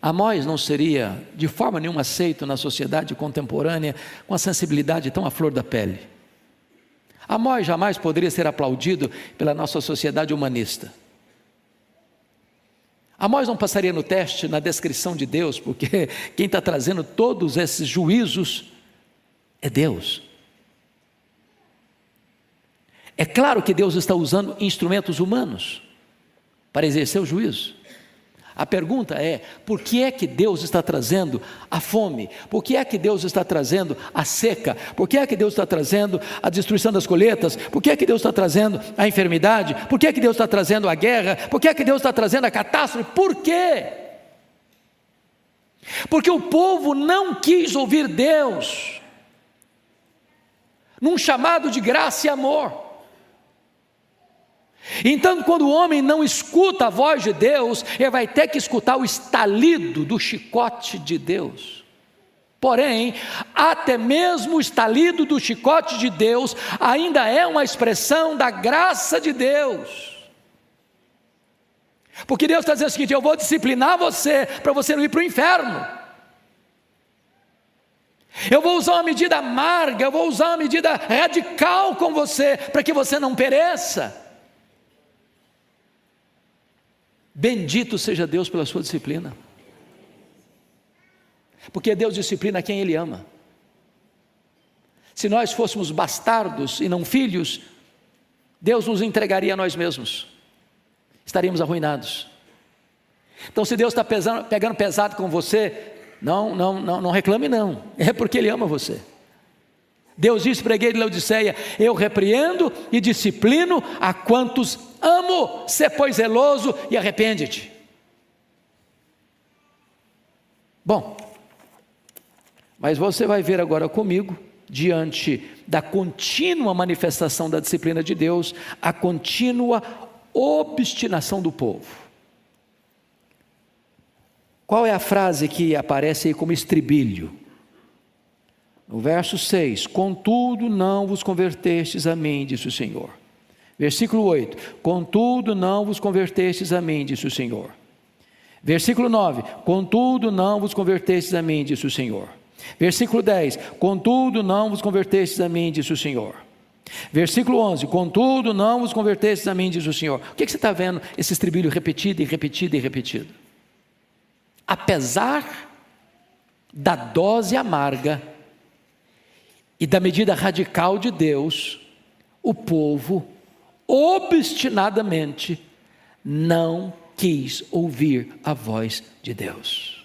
Amós não seria de forma nenhuma aceito na sociedade contemporânea com a sensibilidade tão à flor da pele. Amós jamais poderia ser aplaudido pela nossa sociedade humanista. Amós não passaria no teste na descrição de Deus, porque quem está trazendo todos esses juízos é Deus. É claro que Deus está usando instrumentos humanos para exercer o juízo. A pergunta é: por que é que Deus está trazendo a fome? Por que é que Deus está trazendo a seca? Por que é que Deus está trazendo a destruição das colheitas? Por que é que Deus está trazendo a enfermidade? Por que é que Deus está trazendo a guerra? Por que é que Deus está trazendo a catástrofe? Por quê? Porque o povo não quis ouvir Deus num chamado de graça e amor. Então, quando o homem não escuta a voz de Deus, ele vai ter que escutar o estalido do chicote de Deus. Porém, até mesmo o estalido do chicote de Deus ainda é uma expressão da graça de Deus. Porque Deus está dizendo o seguinte: eu vou disciplinar você para você não ir para o inferno. Eu vou usar uma medida amarga, eu vou usar uma medida radical com você para que você não pereça. Bendito seja Deus pela sua disciplina, porque Deus disciplina quem Ele ama. Se nós fôssemos bastardos e não filhos, Deus nos entregaria a nós mesmos, estaríamos arruinados. Então, se Deus está pegando pesado com você, não reclame não, é porque Ele ama você. Deus disse para a igreja de Laodiceia: eu repreendo e disciplino a quantos amo, sê pois zeloso e arrepende-te. Bom, mas você vai ver agora comigo, diante da contínua manifestação da disciplina de Deus, a contínua obstinação do povo. Qual é a frase que aparece aí como estribilho? No verso 6: contudo não vos convertestes a mim, disse o Senhor. Versículo 8: contudo não vos convertestes a mim, disse o Senhor. Versículo 9: contudo não vos convertestes a mim, disse o Senhor. Versículo 10: contudo não vos convertestes a mim, disse o Senhor. Versículo 11: contudo não vos convertestes a mim, disse o Senhor. O que você está vendo? Esse estribilho repetido e repetido e repetido. Apesar da dose amarga e da medida radical de Deus, o povo obstinadamente não quis ouvir a voz de Deus.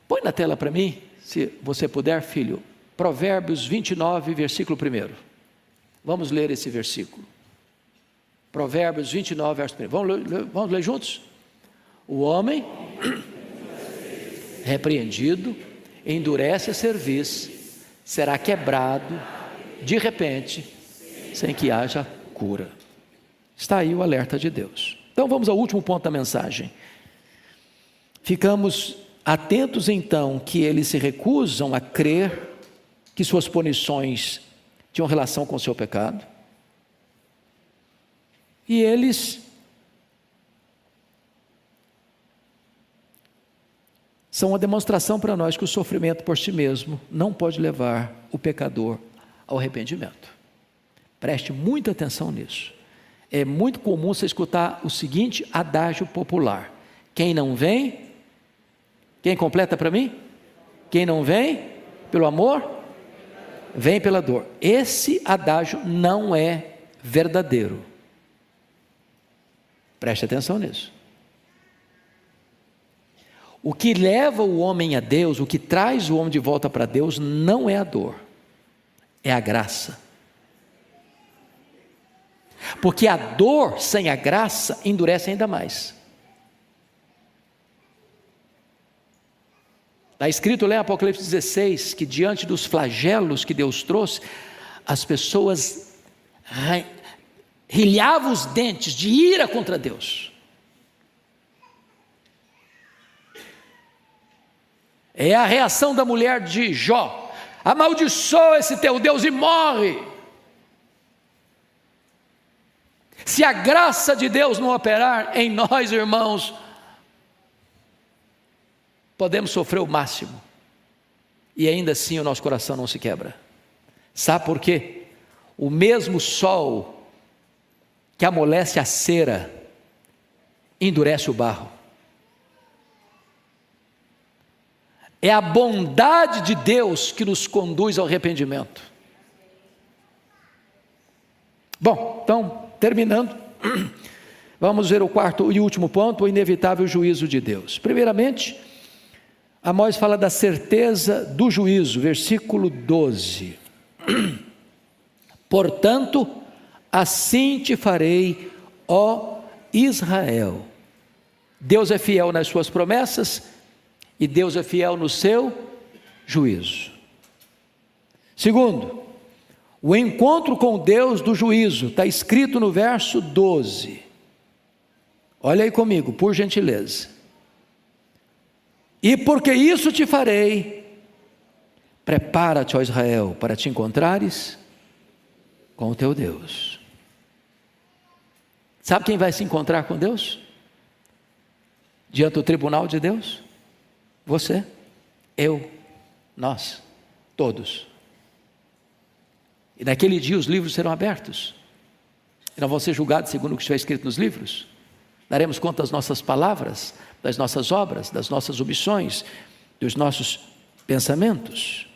Põe na tela para mim, se você puder, filho, Provérbios 29, versículo 1. Vamos ler esse versículo. Provérbios 29, verso 1. Vamos ler juntos? O homem repreendido endurece a cerviz, será quebrado de repente, sem que haja cura. Está aí o alerta de Deus. Então vamos ao último ponto da mensagem. Ficamos atentos então que eles se recusam a crer que suas punições tinham relação com o seu pecado. E eles são uma demonstração para nós que o sofrimento por si mesmo não pode levar o pecador ao arrependimento. Preste muita atenção nisso. É muito comum você escutar o seguinte adágio popular: quem não vem, quem completa para mim? Quem não vem pelo amor, vem pela dor. Esse adágio não é verdadeiro. Preste atenção nisso. O que leva o homem a Deus, o que traz o homem de volta para Deus, não é a dor, é a graça. Porque a dor sem a graça endurece ainda mais. Está escrito lá em Apocalipse 16, que diante dos flagelos que Deus trouxe, as pessoas rilhavam os dentes de ira contra Deus. É a reação da mulher de Jó: amaldiçoa esse teu Deus e morre. Se a graça de Deus não operar em nós, irmãos, podemos sofrer o máximo, e ainda assim o nosso coração não se quebra. Sabe por quê? O mesmo sol que amolece a cera, endurece o barro. É a bondade de Deus que nos conduz ao arrependimento. Bom, então, terminando, vamos ver o quarto e último ponto, o inevitável juízo de Deus. Primeiramente, Amós fala da certeza do juízo, versículo 12. Portanto, assim te farei, ó Israel. Deus é fiel nas suas promessas e Deus é fiel no seu juízo. Segundo, o encontro com Deus do juízo, está escrito no verso 12. Olha aí comigo, por gentileza. E porque isso te farei, prepara-te, ó Israel, para te encontrares com o teu Deus. Sabe quem vai se encontrar com Deus? Diante do tribunal de Deus? Você, eu, nós, todos. E naquele dia os livros serão abertos, e não vão ser julgados segundo o que estiver escrito nos livros. Daremos conta das nossas palavras, das nossas obras, das nossas omissões, dos nossos pensamentos.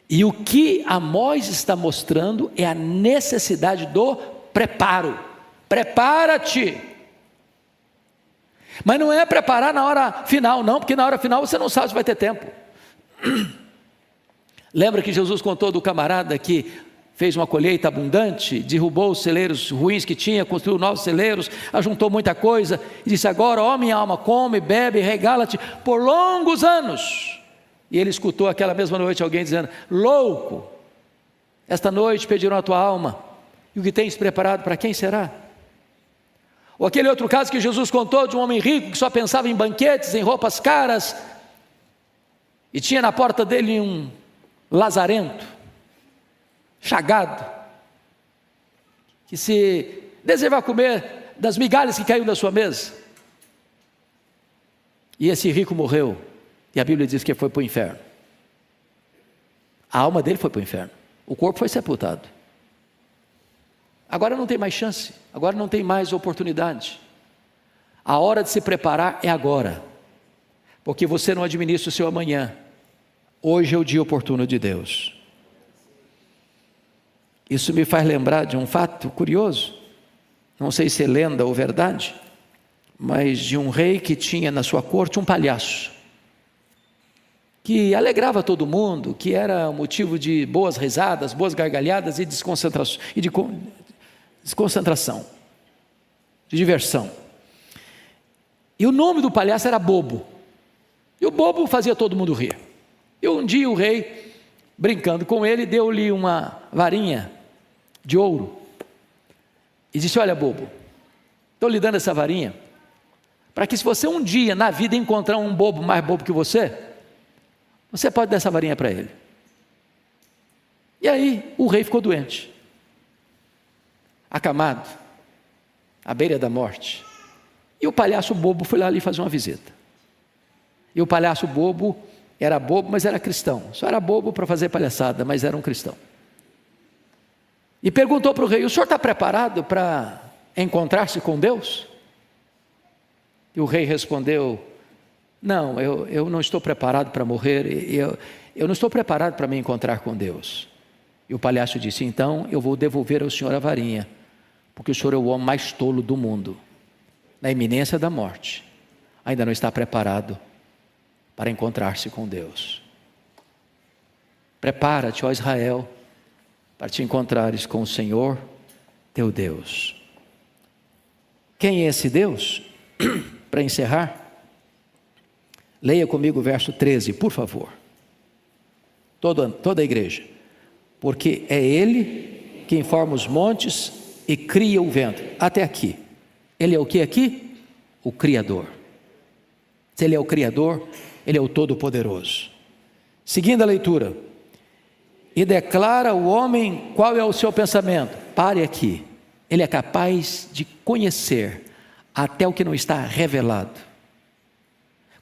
E o que Amós está mostrando é a necessidade do preparo. Prepara-te. Mas não é preparar na hora final, não, porque na hora final você não sabe se vai ter tempo. Lembra que Jesus contou do camarada que fez uma colheita abundante, derrubou os celeiros ruins que tinha, construiu novos celeiros, ajuntou muita coisa, e disse: agora, ó minha alma, come, bebe, regala-te por longos anos. E ele escutou aquela mesma noite alguém dizendo: louco, esta noite pediram a tua alma, e o que tens preparado para quem será? Ou aquele outro caso que Jesus contou de um homem rico que só pensava em banquetes, em roupas caras, e tinha na porta dele um lazarento, chagado, que se desejava comer das migalhas que caíram da sua mesa. E esse rico morreu, e a Bíblia diz que foi para o inferno. A alma dele foi para o inferno, o corpo foi sepultado. Agora não tem mais chance, agora não tem mais oportunidade. A hora de se preparar é agora, porque você não administra o seu amanhã. Hoje é o dia oportuno de Deus. Isso me faz lembrar de um fato curioso, não sei se é lenda ou verdade, mas de um rei que tinha na sua corte um palhaço, que alegrava todo mundo, que era motivo de boas risadas, boas gargalhadas e desconcentração, de diversão. E o nome do palhaço era Bobo, e o Bobo fazia todo mundo rir. E um dia o rei, brincando com ele, deu-lhe uma varinha de ouro e disse: olha, bobo, estou lhe dando essa varinha, para que se você um dia na vida encontrar um bobo mais bobo que você pode dar essa varinha para ele. E aí o rei ficou doente, acamado, à beira da morte. E o palhaço bobo foi lá lhe fazer uma visita. E o palhaço bobo era bobo, mas era cristão. Só era bobo para fazer palhaçada, mas era um cristão. E perguntou para o rei: o senhor está preparado para encontrar-se com Deus? E o rei respondeu: não, eu não estou preparado para morrer, eu não estou preparado para me encontrar com Deus. E o palhaço disse: então eu vou devolver ao senhor a varinha, porque o senhor é o homem mais tolo do mundo, na iminência da morte, ainda não está preparado para encontrar-se com Deus. Prepara-te, ó Israel, para te encontrares com o Senhor teu Deus. Quem é esse Deus? Para encerrar, leia comigo o verso 13, por favor. Toda a igreja. Porque é Ele quem forma os montes e cria o vento. Até aqui. Ele é o que aqui? O Criador. Se Ele é o Criador, Ele é o Todo-Poderoso. Seguindo a leitura. E declara o homem qual é o seu pensamento. Pare aqui. Ele é capaz de conhecer até o que não está revelado.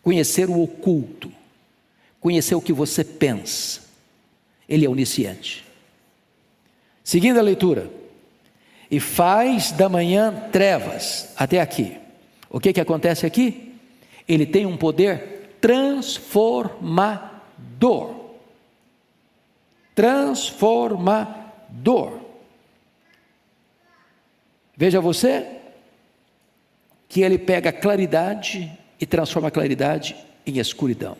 Conhecer o oculto. Conhecer o que você pensa. Ele é onisciente. Seguindo a leitura. E faz da manhã trevas. Até aqui. O que acontece aqui? Ele tem um poder transformador. Transformador. Veja você que ele pega a claridade e transforma a claridade em escuridão.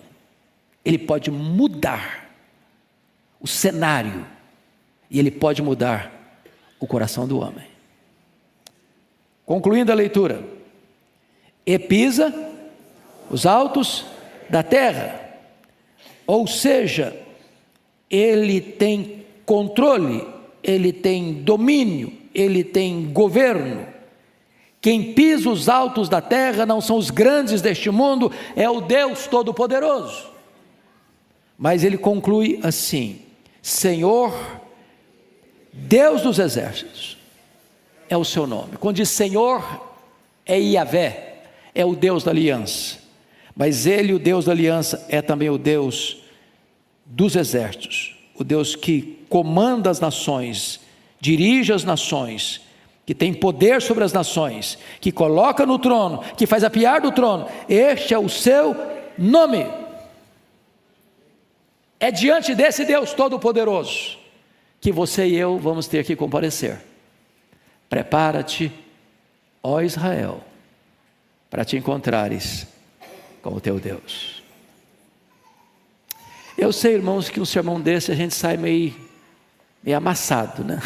Ele pode mudar o cenário e ele pode mudar o coração do homem. Concluindo a leitura. E pisa os altos da terra. Ou seja, ele tem controle, ele tem domínio, ele tem governo. Quem pisa os altos da terra não são os grandes deste mundo, é o Deus Todo-Poderoso. Mas ele conclui assim: Senhor, Deus dos exércitos, é o seu nome. Quando diz Senhor, é Yahvé, é o Deus da aliança. Mas ele, o Deus da aliança, é também o Deus dos exércitos, o Deus que comanda as nações, dirige as nações, que tem poder sobre as nações, que coloca no trono, que faz apiar do trono. Este é o seu nome. É diante desse Deus Todo-Poderoso que você e eu vamos ter que comparecer. Prepara-te, ó Israel, para te encontrares com o teu Deus. Eu sei, irmãos, que um sermão desse a gente sai meio amassado, né?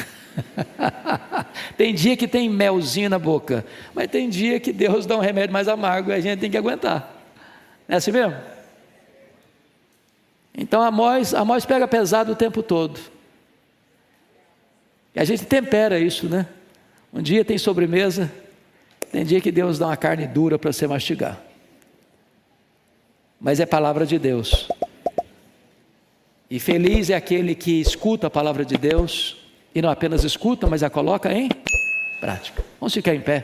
Tem dia que tem melzinho na boca, mas tem dia que Deus dá um remédio mais amargo e a gente tem que aguentar. Não é assim mesmo? Então Amós pega pesado o tempo todo. E a gente tempera isso, né? Um dia tem sobremesa, tem dia que Deus dá uma carne dura para você mastigar. Mas é palavra de Deus. E feliz é aquele que escuta a palavra de Deus, e não apenas escuta, mas a coloca em prática. Vamos ficar em pé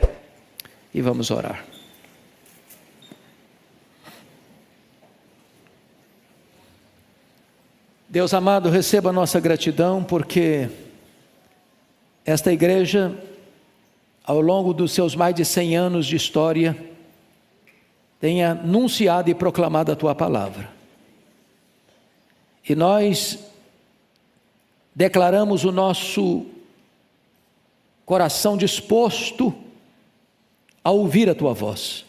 e vamos orar. Deus amado, receba a nossa gratidão, porque esta igreja, ao longo dos seus mais de 100 anos de história, tem anunciado e proclamado a Tua palavra. E nós declaramos o nosso coração disposto a ouvir a Tua voz.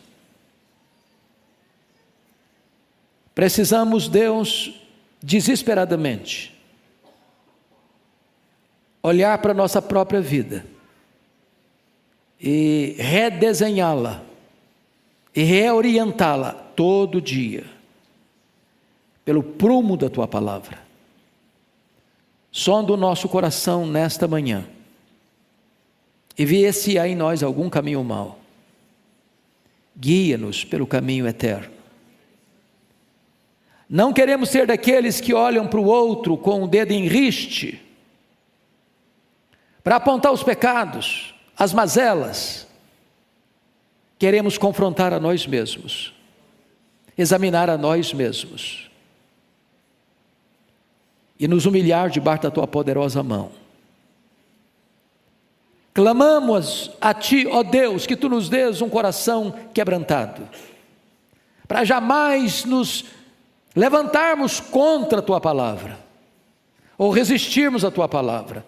Precisamos, Deus, desesperadamente olhar para a nossa própria vida e redesenhá-la e reorientá-la todo dia pelo prumo da Tua palavra. Sonda o nosso coração nesta manhã e vê se há em nós algum caminho mau. Guia-nos pelo caminho eterno. Não queremos ser daqueles que olham para o outro com o dedo em riste, para apontar os pecados, as mazelas. Queremos confrontar a nós mesmos, examinar a nós mesmos e nos humilhar debaixo da tua poderosa mão. Clamamos a ti, ó Deus, que tu nos dês um coração quebrantado, para jamais nos levantarmos contra a tua palavra, ou resistirmos à tua palavra,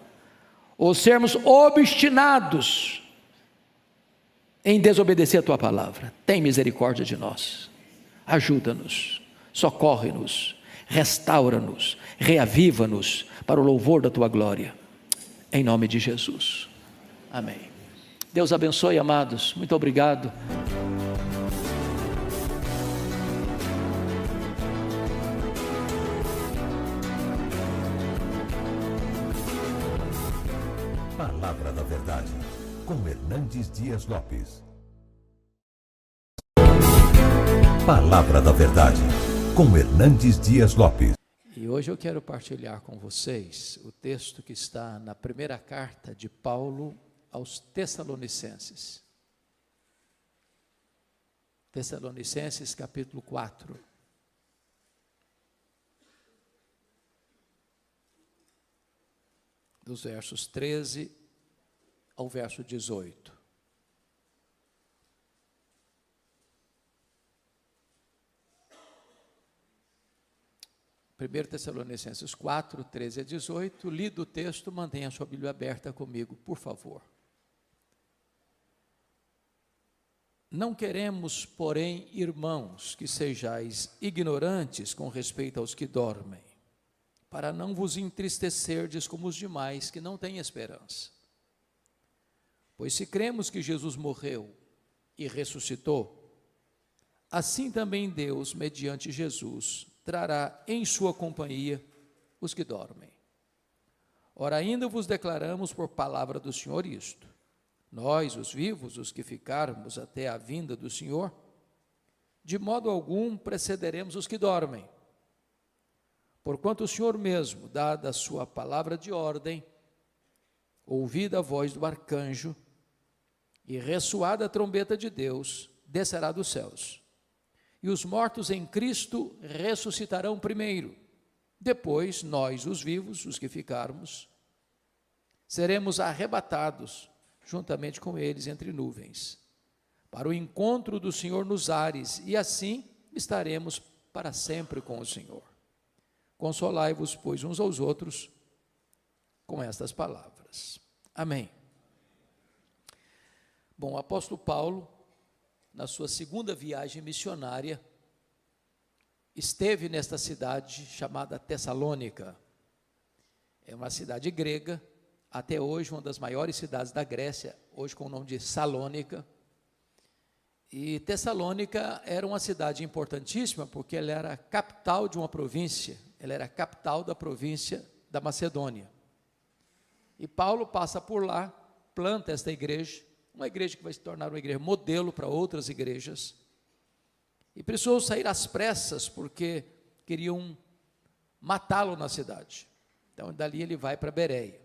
ou sermos obstinados em desobedecer a tua palavra. Tem misericórdia de nós, ajuda-nos, socorre-nos, restaura-nos, reaviva-nos para o louvor da tua glória, em nome de Jesus, amém. Deus abençoe, amados, muito obrigado. Palavra da Verdade, com Hernandes Dias Lopes. Palavra da Verdade, com Hernandes Dias Lopes. E hoje eu quero partilhar com vocês o texto que está na primeira carta de Paulo aos Tessalonicenses. Tessalonicenses capítulo 4. Dos versos 13 ao verso 18. Primeiro Tessalonicenses 4, 13 a 18, lido o texto, mantenha a sua Bíblia aberta comigo, por favor. Não queremos, porém, irmãos, que sejais ignorantes com respeito aos que dormem, para não vos entristecerdes como os demais que não têm esperança. Pois se cremos que Jesus morreu e ressuscitou, assim também Deus, mediante Jesus, trará em sua companhia os que dormem. Ora, ainda vos declaramos por palavra do Senhor isto: nós, os vivos, os que ficarmos até a vinda do Senhor, de modo algum precederemos os que dormem. Porquanto o Senhor mesmo, dada a sua palavra de ordem, ouvida a voz do arcanjo e ressoada a trombeta de Deus, descerá dos céus. E os mortos em Cristo ressuscitarão primeiro. Depois, nós, os vivos, os que ficarmos, seremos arrebatados juntamente com eles entre nuvens, para o encontro do Senhor nos ares, e assim estaremos para sempre com o Senhor. Consolai-vos, pois, uns aos outros com estas palavras. Amém. Bom, o apóstolo Paulo, na sua segunda viagem missionária, esteve nesta cidade chamada Tessalônica. É uma cidade grega, até hoje uma das maiores cidades da Grécia, hoje com o nome de Salônica. E Tessalônica era uma cidade importantíssima, porque ela era a capital de uma província, ela era a capital da província da Macedônia. E Paulo passa por lá, planta esta igreja, uma igreja que vai se tornar uma igreja modelo para outras igrejas, e precisou sair às pressas, porque queriam matá-lo na cidade. Então, dali ele vai para Bereia.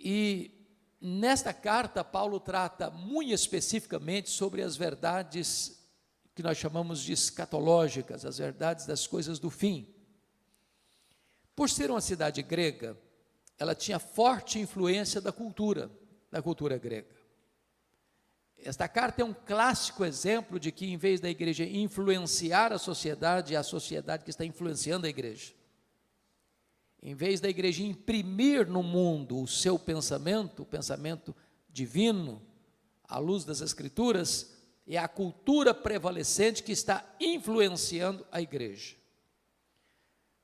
E nesta carta, Paulo trata muito especificamente sobre as verdades que nós chamamos de escatológicas, as verdades das coisas do fim. Por ser uma cidade grega, ela tinha forte influência da cultura grega. Esta carta é um clássico exemplo de que, em vez da igreja influenciar a sociedade, é a sociedade que está influenciando a igreja. Em vez da igreja imprimir no mundo o seu pensamento, o pensamento divino, à luz das Escrituras, é a cultura prevalecente que está influenciando a igreja.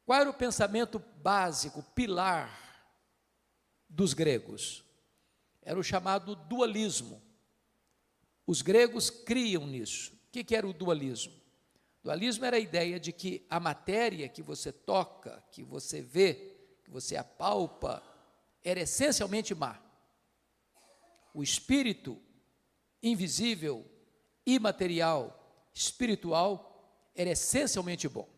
Qual era o pensamento básico, pilar dos gregos? Era o chamado dualismo. Os gregos criam nisso. O que era o dualismo? O dualismo era a ideia de que a matéria que você toca, que você vê, que você apalpa, era essencialmente má. o espírito invisível, imaterial, espiritual, era essencialmente bom.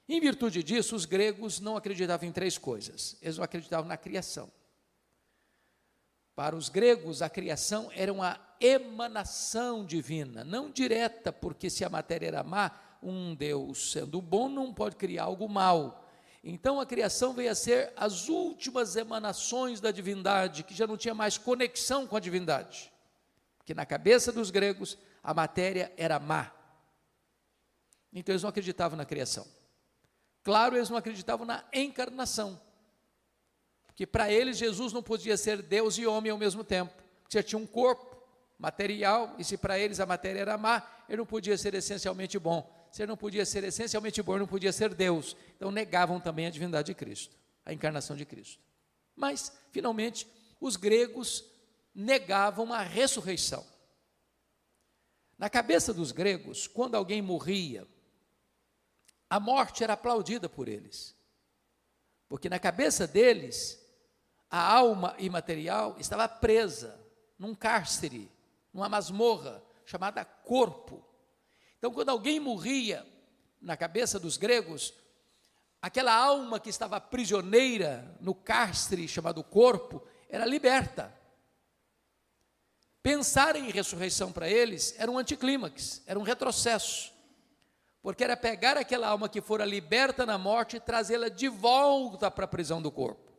Em virtude disso, os gregos não acreditavam em três coisas. Eles não acreditavam na criação. Para os gregos, a criação era uma emanação divina, não direta, porque se a matéria era má, um Deus sendo bom não pode criar algo mau. Então a criação veio a ser as últimas emanações da divindade, que já não tinha mais conexão com a divindade. Porque na cabeça dos gregos, a matéria era má. Então eles não acreditavam na criação. Claro, eles não acreditavam na encarnação. Porque para eles Jesus não podia ser Deus e homem ao mesmo tempo. Porque já tinha um corpo material, e se para eles a matéria era má, ele não podia ser essencialmente bom. Se ele não podia ser essencialmente bom, ele não podia ser Deus. Então negavam também a divindade de Cristo, a encarnação de Cristo. Mas, finalmente, os gregos negavam a ressurreição. Na cabeça dos gregos, quando alguém morria, a morte era aplaudida por eles. Porque na cabeça deles, a alma imaterial estava presa num cárcere, numa masmorra chamada corpo. Então, quando alguém morria, na cabeça dos gregos, aquela alma que estava prisioneira no cárcere chamado corpo, era liberta. Pensar em ressurreição para eles era um anticlímax, era um retrocesso, porque era pegar aquela alma que fora liberta na morte e trazê-la de volta para a prisão do corpo.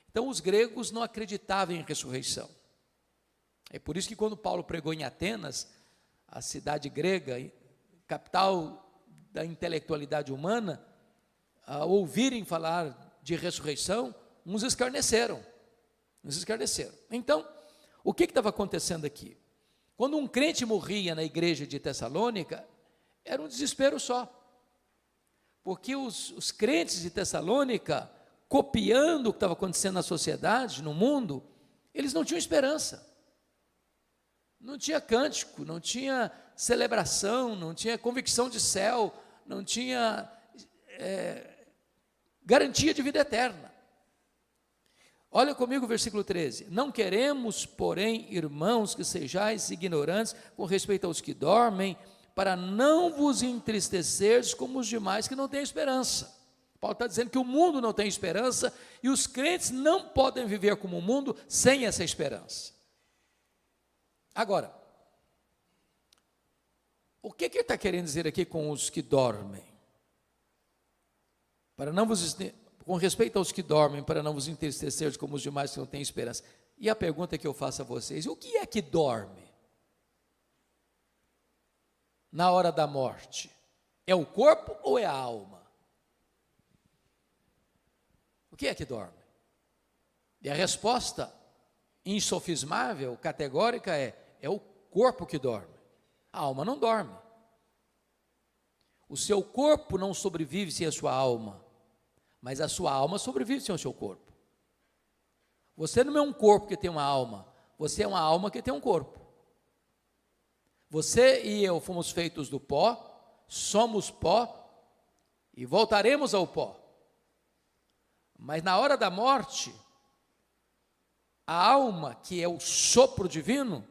Então, os gregos não acreditavam em ressurreição. É por isso que quando Paulo pregou em Atenas, a cidade grega, capital da intelectualidade humana, ao ouvirem falar de ressurreição, uns escarneceram. Então, o que estava acontecendo aqui? Quando um crente morria na igreja de Tessalônica, era um desespero só. Porque os crentes de Tessalônica, copiando o que estava acontecendo na sociedade, no mundo, eles não tinham esperança. Não tinha cântico, não tinha celebração, não tinha convicção de céu, não tinha garantia de vida eterna. Olha comigo o versículo 13. Não queremos, porém, irmãos, que sejais ignorantes com respeito aos que dormem, para não vos entristecerdes como os demais que não têm esperança. Paulo está dizendo que o mundo não tem esperança e os crentes não podem viver como o mundo sem essa esperança. Agora, o que ele está querendo dizer aqui com os que dormem? Com respeito aos que dormem, para não vos entristecer como os demais que não têm esperança. E a pergunta que eu faço a vocês: o que é que dorme na hora da morte? É o corpo ou é a alma? O que é que dorme? E a resposta insofismável, categórica é o corpo que dorme. A alma não dorme. O seu corpo não sobrevive sem a sua alma, mas a sua alma sobrevive sem o seu corpo. Você não é um corpo que tem uma alma, você é uma alma que tem um corpo. Você e eu fomos feitos do pó, somos pó e voltaremos ao pó. Mas na hora da morte, a alma, que é o sopro divino,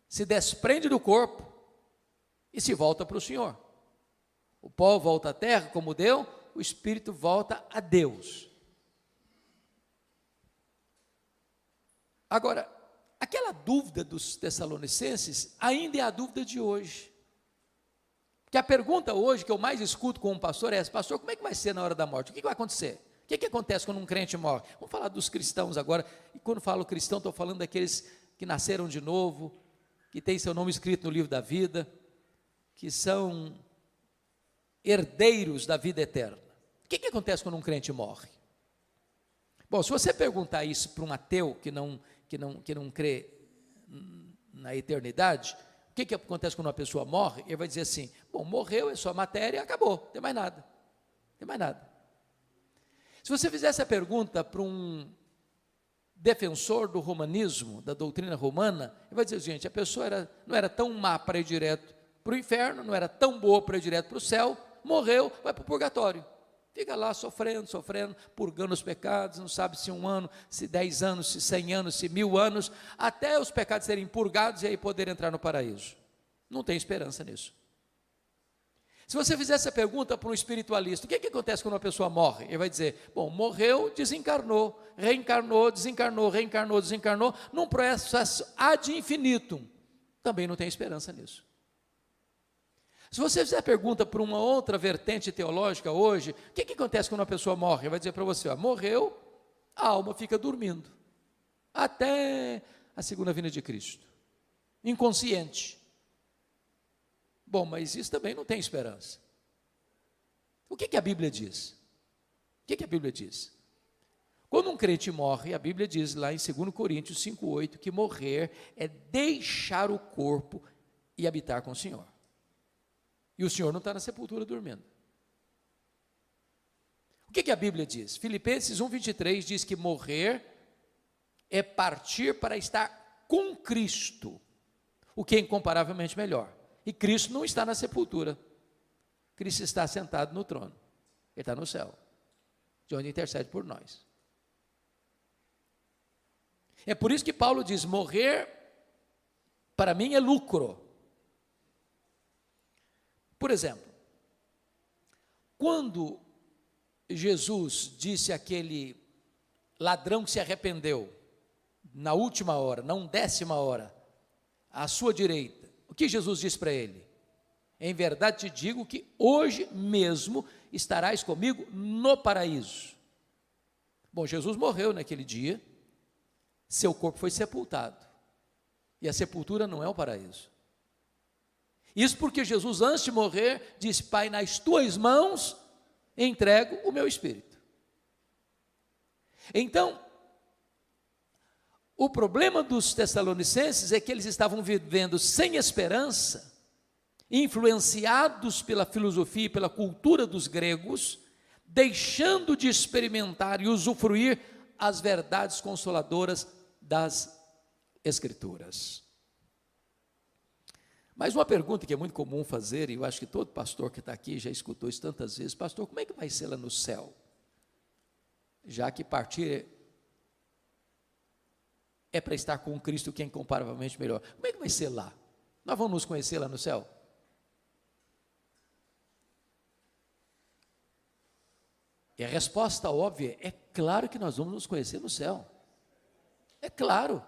se desprende do corpo e se volta para o Senhor. O pó volta à terra como deu, o espírito volta a Deus. Agora, aquela dúvida dos tessalonicenses ainda é a dúvida de hoje. Porque a pergunta hoje que eu mais escuto com um pastor é essa: pastor, como é que vai ser na hora da morte? O que vai acontecer? O que acontece quando um crente morre? Vamos falar dos cristãos agora. E quando falo cristão, estou falando daqueles que nasceram de novo, que têm seu nome escrito no livro da vida, que são herdeiros da vida eterna. O que acontece quando um crente morre? Bom, se você perguntar isso para um ateu que não crê na eternidade, o que acontece quando uma pessoa morre? Ele vai dizer assim: bom, morreu, é só matéria, acabou, não tem mais nada. Se você fizesse a pergunta para um defensor do romanismo, da doutrina romana, ele vai dizer: gente, a pessoa não era tão má para ir direto para o inferno, não era tão boa para ir direto para o céu, morreu, vai para o purgatório. fica lá sofrendo, purgando os pecados, não sabe se 1 ano, se 10 anos, se 100 anos, se 1000 anos, até os pecados serem purgados e aí poder entrar no paraíso. Não tem esperança nisso. Se você fizer essa pergunta para um espiritualista, o que acontece quando uma pessoa morre? Ele vai dizer, bom, morreu, desencarnou, reencarnou, desencarnou, reencarnou, desencarnou, num processo ad infinitum. Também não tem esperança nisso. Se você fizer a pergunta para uma outra vertente teológica hoje, o que acontece quando uma pessoa morre? Ele vai dizer para você, morreu, a alma fica dormindo, até a segunda vinda de Cristo, inconsciente. Bom, mas isso também não tem esperança. O que a Bíblia diz? O que a Bíblia diz? Quando um crente morre, a Bíblia diz lá em 2 Coríntios 5,8, que morrer é deixar o corpo e habitar com o Senhor. E o Senhor não está na sepultura dormindo. O que a Bíblia diz? Filipenses 1,23 diz que morrer é partir para estar com Cristo, o que é incomparavelmente melhor. E Cristo não está na sepultura. Cristo está sentado no trono. Ele está no céu, de onde intercede por nós. É por isso que Paulo diz, morrer para mim é lucro. Por exemplo, quando Jesus disse àquele ladrão que se arrependeu, na última hora, na 10ª hora, à sua direita, o que Jesus disse para ele? Em verdade te digo que hoje mesmo estarás comigo no paraíso. Bom, Jesus morreu naquele dia, seu corpo foi sepultado, e a sepultura não é o paraíso. Isso porque Jesus, antes de morrer, disse, Pai, nas tuas mãos entrego o meu espírito. Então, o problema dos tessalonicenses é que eles estavam vivendo sem esperança, influenciados pela filosofia e pela cultura dos gregos, deixando de experimentar e usufruir as verdades consoladoras das Escrituras. Mas uma pergunta que é muito comum fazer, e eu acho que todo pastor que está aqui já escutou isso tantas vezes, pastor, como é que vai ser lá no céu? Já que partir é para estar com Cristo, que é incomparavelmente melhor. Como é que vai ser lá? Nós vamos nos conhecer lá no céu? E a resposta óbvia é claro que nós vamos nos conhecer no céu. É claro.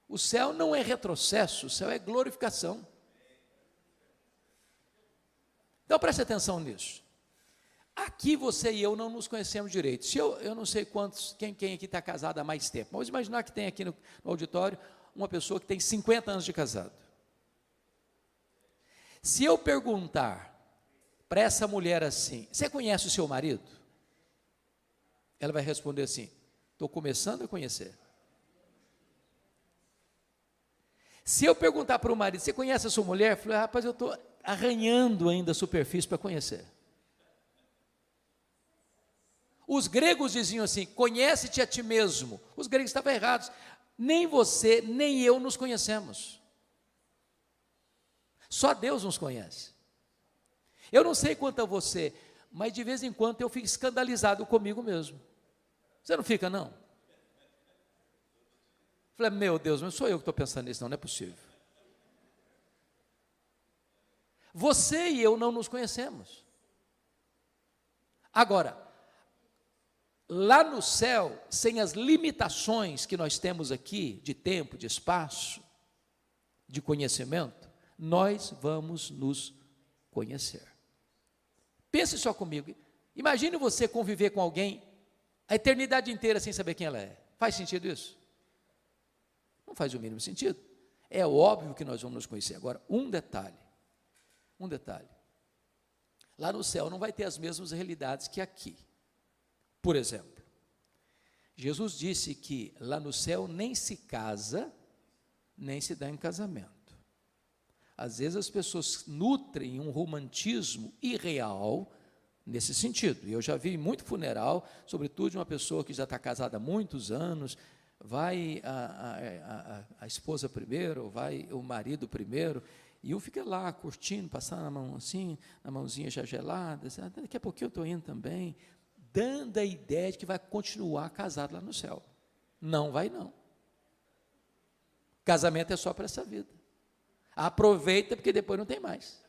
O céu não é retrocesso, o céu é glorificação. Então preste atenção nisso. Aqui você e eu não nos conhecemos direito. Se eu não sei quem aqui está casado há mais tempo, mas vamos imaginar que tem aqui no auditório uma pessoa que tem 50 anos de casado. Se eu perguntar para essa mulher assim, você conhece o seu marido? Ela vai responder assim, estou começando a conhecer. Se eu perguntar para o marido, você conhece a sua mulher? Eu falei, rapaz, eu estou arranhando ainda a superfície para conhecer. Os gregos diziam assim, conhece-te a ti mesmo. Os gregos estavam errados. Nem você, nem eu nos conhecemos. Só Deus nos conhece. Eu não sei quanto a você, mas de vez em quando eu fico escandalizado comigo mesmo. Você não fica, não? Falei, meu Deus, não sou eu que estou pensando nisso, não é possível. Você e eu não nos conhecemos. Agora, lá no céu, sem as limitações que nós temos aqui, de tempo, de espaço, de conhecimento, nós vamos nos conhecer. Pense só comigo, imagine você conviver com alguém a eternidade inteira sem saber quem ela é. Faz sentido isso? Não faz o mínimo sentido. É óbvio que nós vamos nos conhecer. Agora, um detalhe. Lá no céu não vai ter as mesmas realidades que aqui. Por exemplo, Jesus disse que lá no céu nem se casa, nem se dá em casamento. Às vezes as pessoas nutrem um romantismo irreal nesse sentido. E eu já vi muito funeral, sobretudo de uma pessoa que já está casada há muitos anos, vai a esposa primeiro, vai o marido primeiro, E um fica lá curtindo, passando a mão assim, a mãozinha já gelada, assim, daqui a pouquinho eu estou indo também, dando a ideia de que vai continuar casado lá no céu. Não vai não. Casamento é só para essa vida. Aproveita, porque depois não tem mais.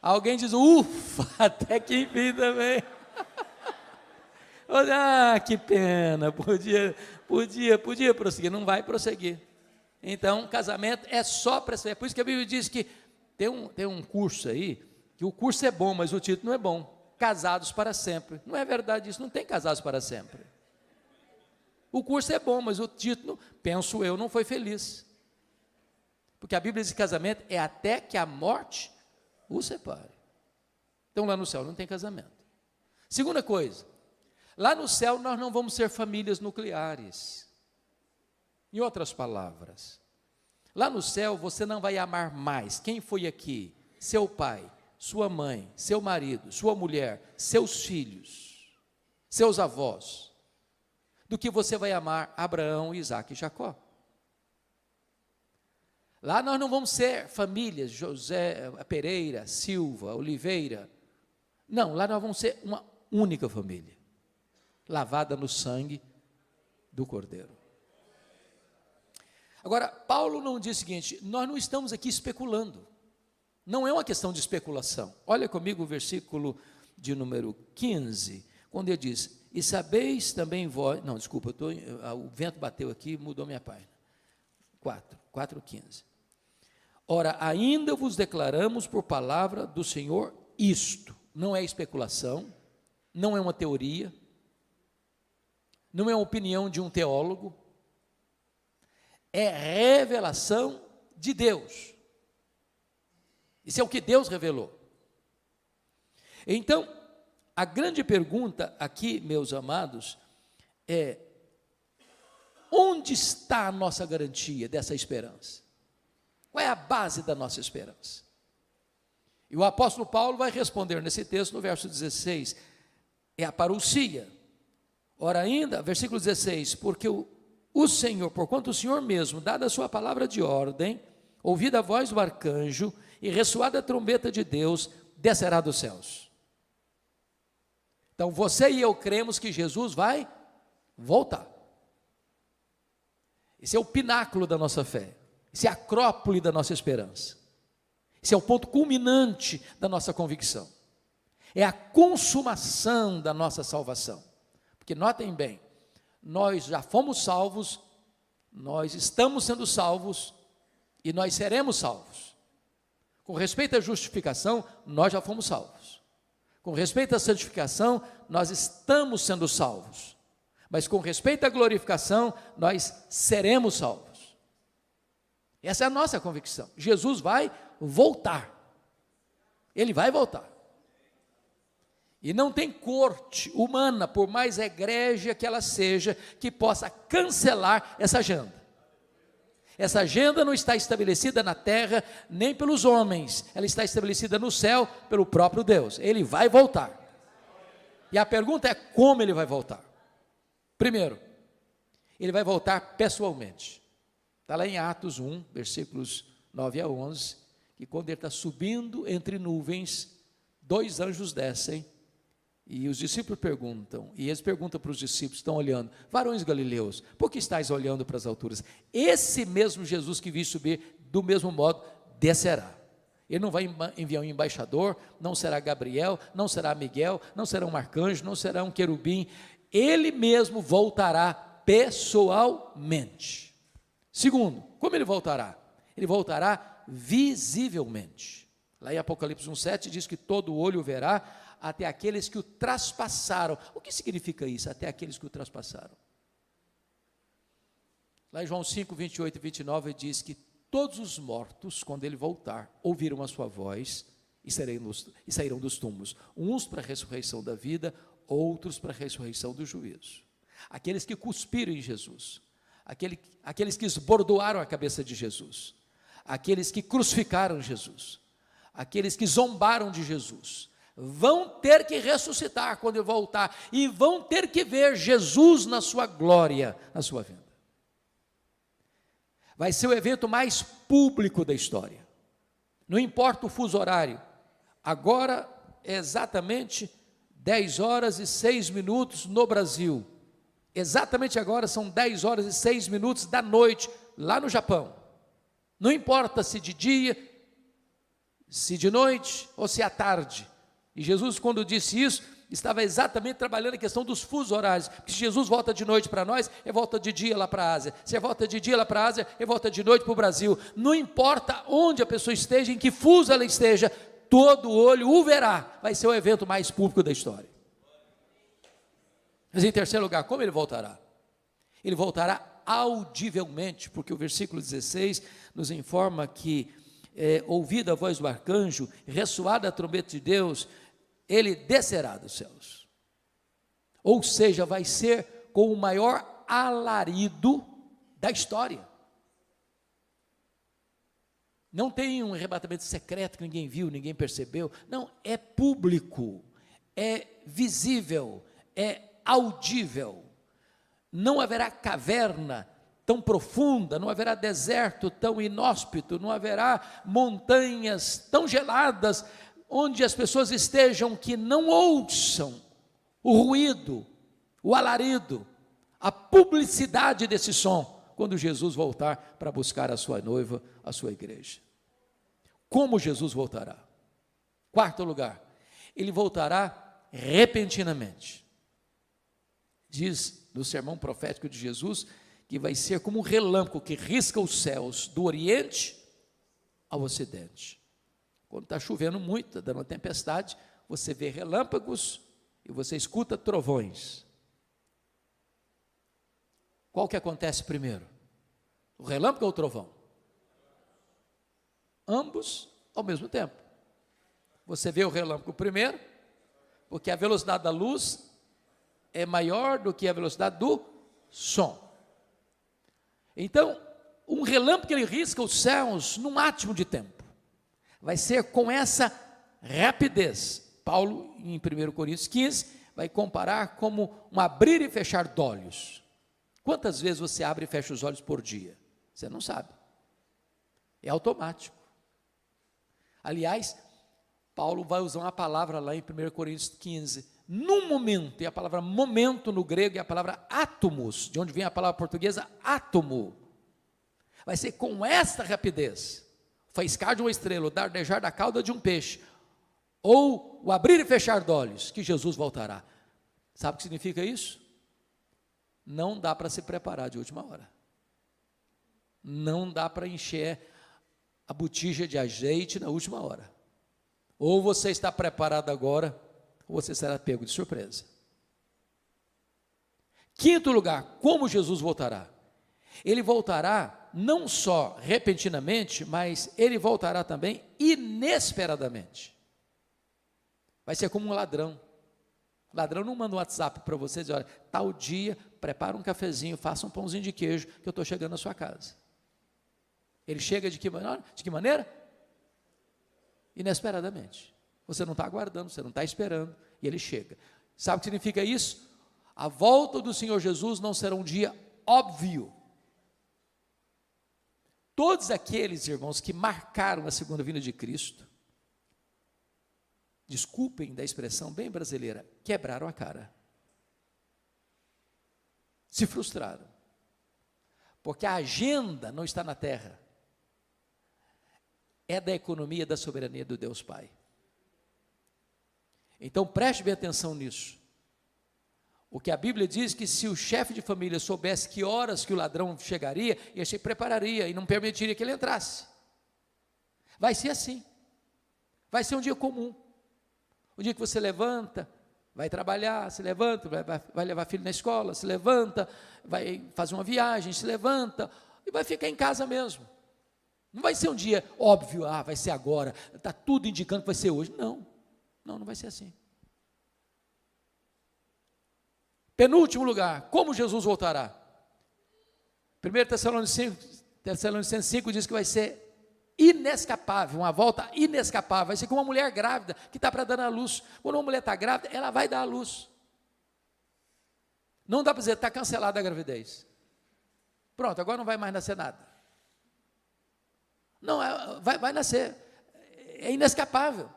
Alguém diz, ufa, até que enfim também. Ah, que pena, podia prosseguir, não vai prosseguir. Então, casamento é só para essa vida. É por isso que a Bíblia diz que tem um curso aí, que o curso é bom, mas o título não é bom. Casados para sempre. Não é verdade isso, não tem casados para sempre. O curso é bom, mas o título, penso eu, não foi feliz. Porque a Bíblia diz que casamento é até que a morte o separe. Então lá no céu não tem casamento. Segunda coisa, lá no céu nós não vamos ser famílias nucleares. Em outras palavras, lá no céu você não vai amar mais quem foi aqui, seu pai, sua mãe, seu marido, sua mulher, seus filhos, seus avós, do que você vai amar Abraão, Isaque e Jacó. Lá nós não vamos ser famílias, José, Pereira, Silva, Oliveira. Não, lá nós vamos ser uma única família, lavada no sangue do Cordeiro. Agora, Paulo não diz o seguinte, nós não estamos aqui especulando. Não é uma questão de especulação. Olha comigo o versículo de número 15, quando ele diz, e sabeis também vós, não, desculpa, o vento bateu aqui, mudou minha página. 4:15. Ora, ainda vos declaramos por palavra do Senhor isto, não é especulação, não é uma teoria, não é uma opinião de um teólogo, é revelação de Deus. Isso é o que Deus revelou. Então, a grande pergunta aqui, meus amados, é: onde está a nossa garantia dessa esperança? Qual é a base da nossa esperança? E o apóstolo Paulo vai responder nesse texto, no verso 16, é a parousia. Ora ainda, versículo 16, porque o Senhor, porquanto o Senhor mesmo, dada a sua palavra de ordem, ouvida a voz do arcanjo e ressoada a trombeta de Deus, descerá dos céus. Então você e eu cremos que Jesus vai voltar. Esse é o pináculo da nossa fé. Esse é a acrópole da nossa esperança. Esse é o ponto culminante da nossa convicção. É a consumação da nossa salvação. Porque notem bem, nós já fomos salvos, nós estamos sendo salvos e nós seremos salvos. Com respeito à justificação, nós já fomos salvos. Com respeito à santificação, nós estamos sendo salvos. Mas com respeito à glorificação, nós seremos salvos. Essa é a nossa convicção. Jesus vai voltar. Ele vai voltar. E não tem corte humana, por mais egrégia que ela seja, que possa cancelar essa agenda. Essa agenda não está estabelecida na terra, nem pelos homens. Ela está estabelecida no céu, pelo próprio Deus. Ele vai voltar. E a pergunta é como ele vai voltar. Primeiro, ele vai voltar pessoalmente. Está lá em Atos 1, versículos 9 a 11, que quando ele está subindo entre nuvens, 2 anjos descem, e os discípulos perguntam, e eles perguntam para os discípulos, estão olhando, varões galileus, por que estáis olhando para as alturas? Esse mesmo Jesus que vi subir, do mesmo modo, descerá. Ele não vai enviar um embaixador, não será Gabriel, não será Miguel, não será um arcanjo, não será um querubim, ele mesmo voltará pessoalmente. Segundo, como ele voltará? Ele voltará visivelmente. Lá em Apocalipse 1,7 diz que todo olho o verá, até aqueles que o traspassaram. O que significa isso? Até aqueles que o traspassaram. Lá em João 5, 28 e 29 diz que todos os mortos, quando ele voltar, ouviram a sua voz e sairão dos túmulos. Uns para a ressurreição da vida, outros para a ressurreição do juízo. Aqueles que cuspiram em Jesus, aqueles que esbordoaram a cabeça de Jesus, aqueles que crucificaram Jesus, aqueles que zombaram de Jesus, vão ter que ressuscitar quando ele voltar, e vão ter que ver Jesus na sua glória, na sua vinda. Vai ser o evento mais público da história. Não importa o fuso horário. Agora é exatamente 10 horas e 6 minutos no Brasil. Exatamente agora são 10 horas e 6 minutos da noite, lá no Japão. Não importa se de dia, se de noite ou se à tarde. E Jesus, quando disse isso, estava exatamente trabalhando a questão dos fusos horários. Porque se Jesus volta de noite para nós, é volta de dia lá para a Ásia. Se é volta de dia lá para a Ásia, é volta de noite para o Brasil. Não importa onde a pessoa esteja, em que fuso ela esteja, todo olho o verá. Vai ser o evento mais público da história. Mas em terceiro lugar, como ele voltará? Ele voltará audivelmente, porque o versículo 16 nos informa que, ouvida a voz do arcanjo, ressoada a trombeta de Deus, ele descerá dos céus. Ou seja, vai ser com o maior alarido da história. Não tem um arrebatamento secreto que ninguém viu, ninguém percebeu. Não, é público, é visível, é audível. Não haverá caverna tão profunda, não haverá deserto tão inóspito, não haverá montanhas tão geladas, onde as pessoas estejam que não ouçam o ruído, o alarido, a publicidade desse som, quando Jesus voltar para buscar a sua noiva, a sua igreja. Como Jesus voltará? Quarto lugar, ele voltará repentinamente. Diz no sermão profético de Jesus, que vai ser como um relâmpago que risca os céus do Oriente ao Ocidente. Quando está chovendo muito, está dando uma tempestade, você vê relâmpagos e você escuta trovões. Qual que acontece primeiro? O relâmpago ou o trovão? Ambos ao mesmo tempo. Você vê o relâmpago primeiro, porque a velocidade da luz é maior do que a velocidade do som. Então, um relâmpago ele risca os céus num átimo de tempo. Vai ser com essa rapidez. Paulo, em 1 Coríntios 15, vai comparar como um abrir e fechar de olhos. Quantas vezes você abre e fecha os olhos por dia? Você não sabe. É automático. Aliás, Paulo vai usar uma palavra lá em 1 Coríntios 15, num momento, e a palavra momento no grego é a palavra átomos, de onde vem a palavra portuguesa átomo. Vai ser com esta rapidez, faiscar de uma estrela, o dardejar da cauda de um peixe, ou o abrir e fechar de olhos, que Jesus voltará. Sabe o que significa isso? Não dá para se preparar de última hora. Não dá para encher a botija de azeite na última hora. Ou você está preparado agora, ou você será pego de surpresa. Quinto lugar, como Jesus voltará? Ele voltará não só repentinamente, mas ele voltará também inesperadamente. Vai ser como um ladrão. O ladrão não manda um WhatsApp para você dizer, olha, tal dia, prepara um cafezinho, faça um pãozinho de queijo, que eu estou chegando na sua casa. Ele chega de que maneira? De que maneira? Inesperadamente. Você não está aguardando, você não está esperando, e ele chega. Sabe o que significa isso? A volta do Senhor Jesus não será um dia óbvio. Todos aqueles, irmãos, que marcaram a segunda vinda de Cristo, desculpem da expressão bem brasileira, quebraram a cara. Se frustraram. Porque a agenda não está na terra. É da economia da soberania do Deus Pai. Então preste bem atenção nisso. O que a Bíblia diz que se o chefe de família soubesse que horas que o ladrão chegaria, ele se prepararia e não permitiria que ele entrasse. Vai ser assim. Vai ser um dia comum. O dia que você levanta, vai trabalhar, se levanta, vai levar filho na escola, se levanta, vai fazer uma viagem, se levanta e vai ficar em casa mesmo. Não vai ser um dia óbvio, vai ser agora, está tudo indicando que vai ser hoje. Não vai ser assim. Penúltimo lugar, como Jesus voltará? 1 Tessalonicenses 5 diz que vai ser inescapável, uma volta inescapável, vai ser como uma mulher grávida que está para dar à luz. Quando uma mulher está grávida, ela vai dar à luz. Não dá para dizer, está cancelada a gravidez. Pronto, agora não vai mais nascer nada. Não, vai nascer. É inescapável.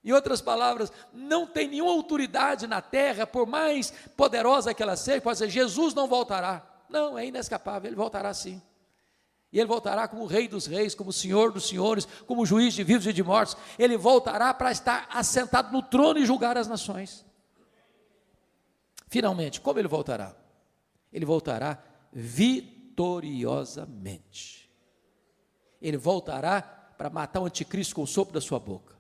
Em outras palavras, não tem nenhuma autoridade na terra, por mais poderosa que ela seja, pode dizer, Jesus não voltará. Não, é inescapável, ele voltará sim. E ele voltará como o Rei dos Reis, como o Senhor dos Senhores, como juiz de vivos e de mortos. Ele voltará para estar assentado no trono e julgar as nações. Finalmente, como ele voltará? Ele voltará vitoriosamente. Ele voltará para matar o anticristo com o sopro da sua boca.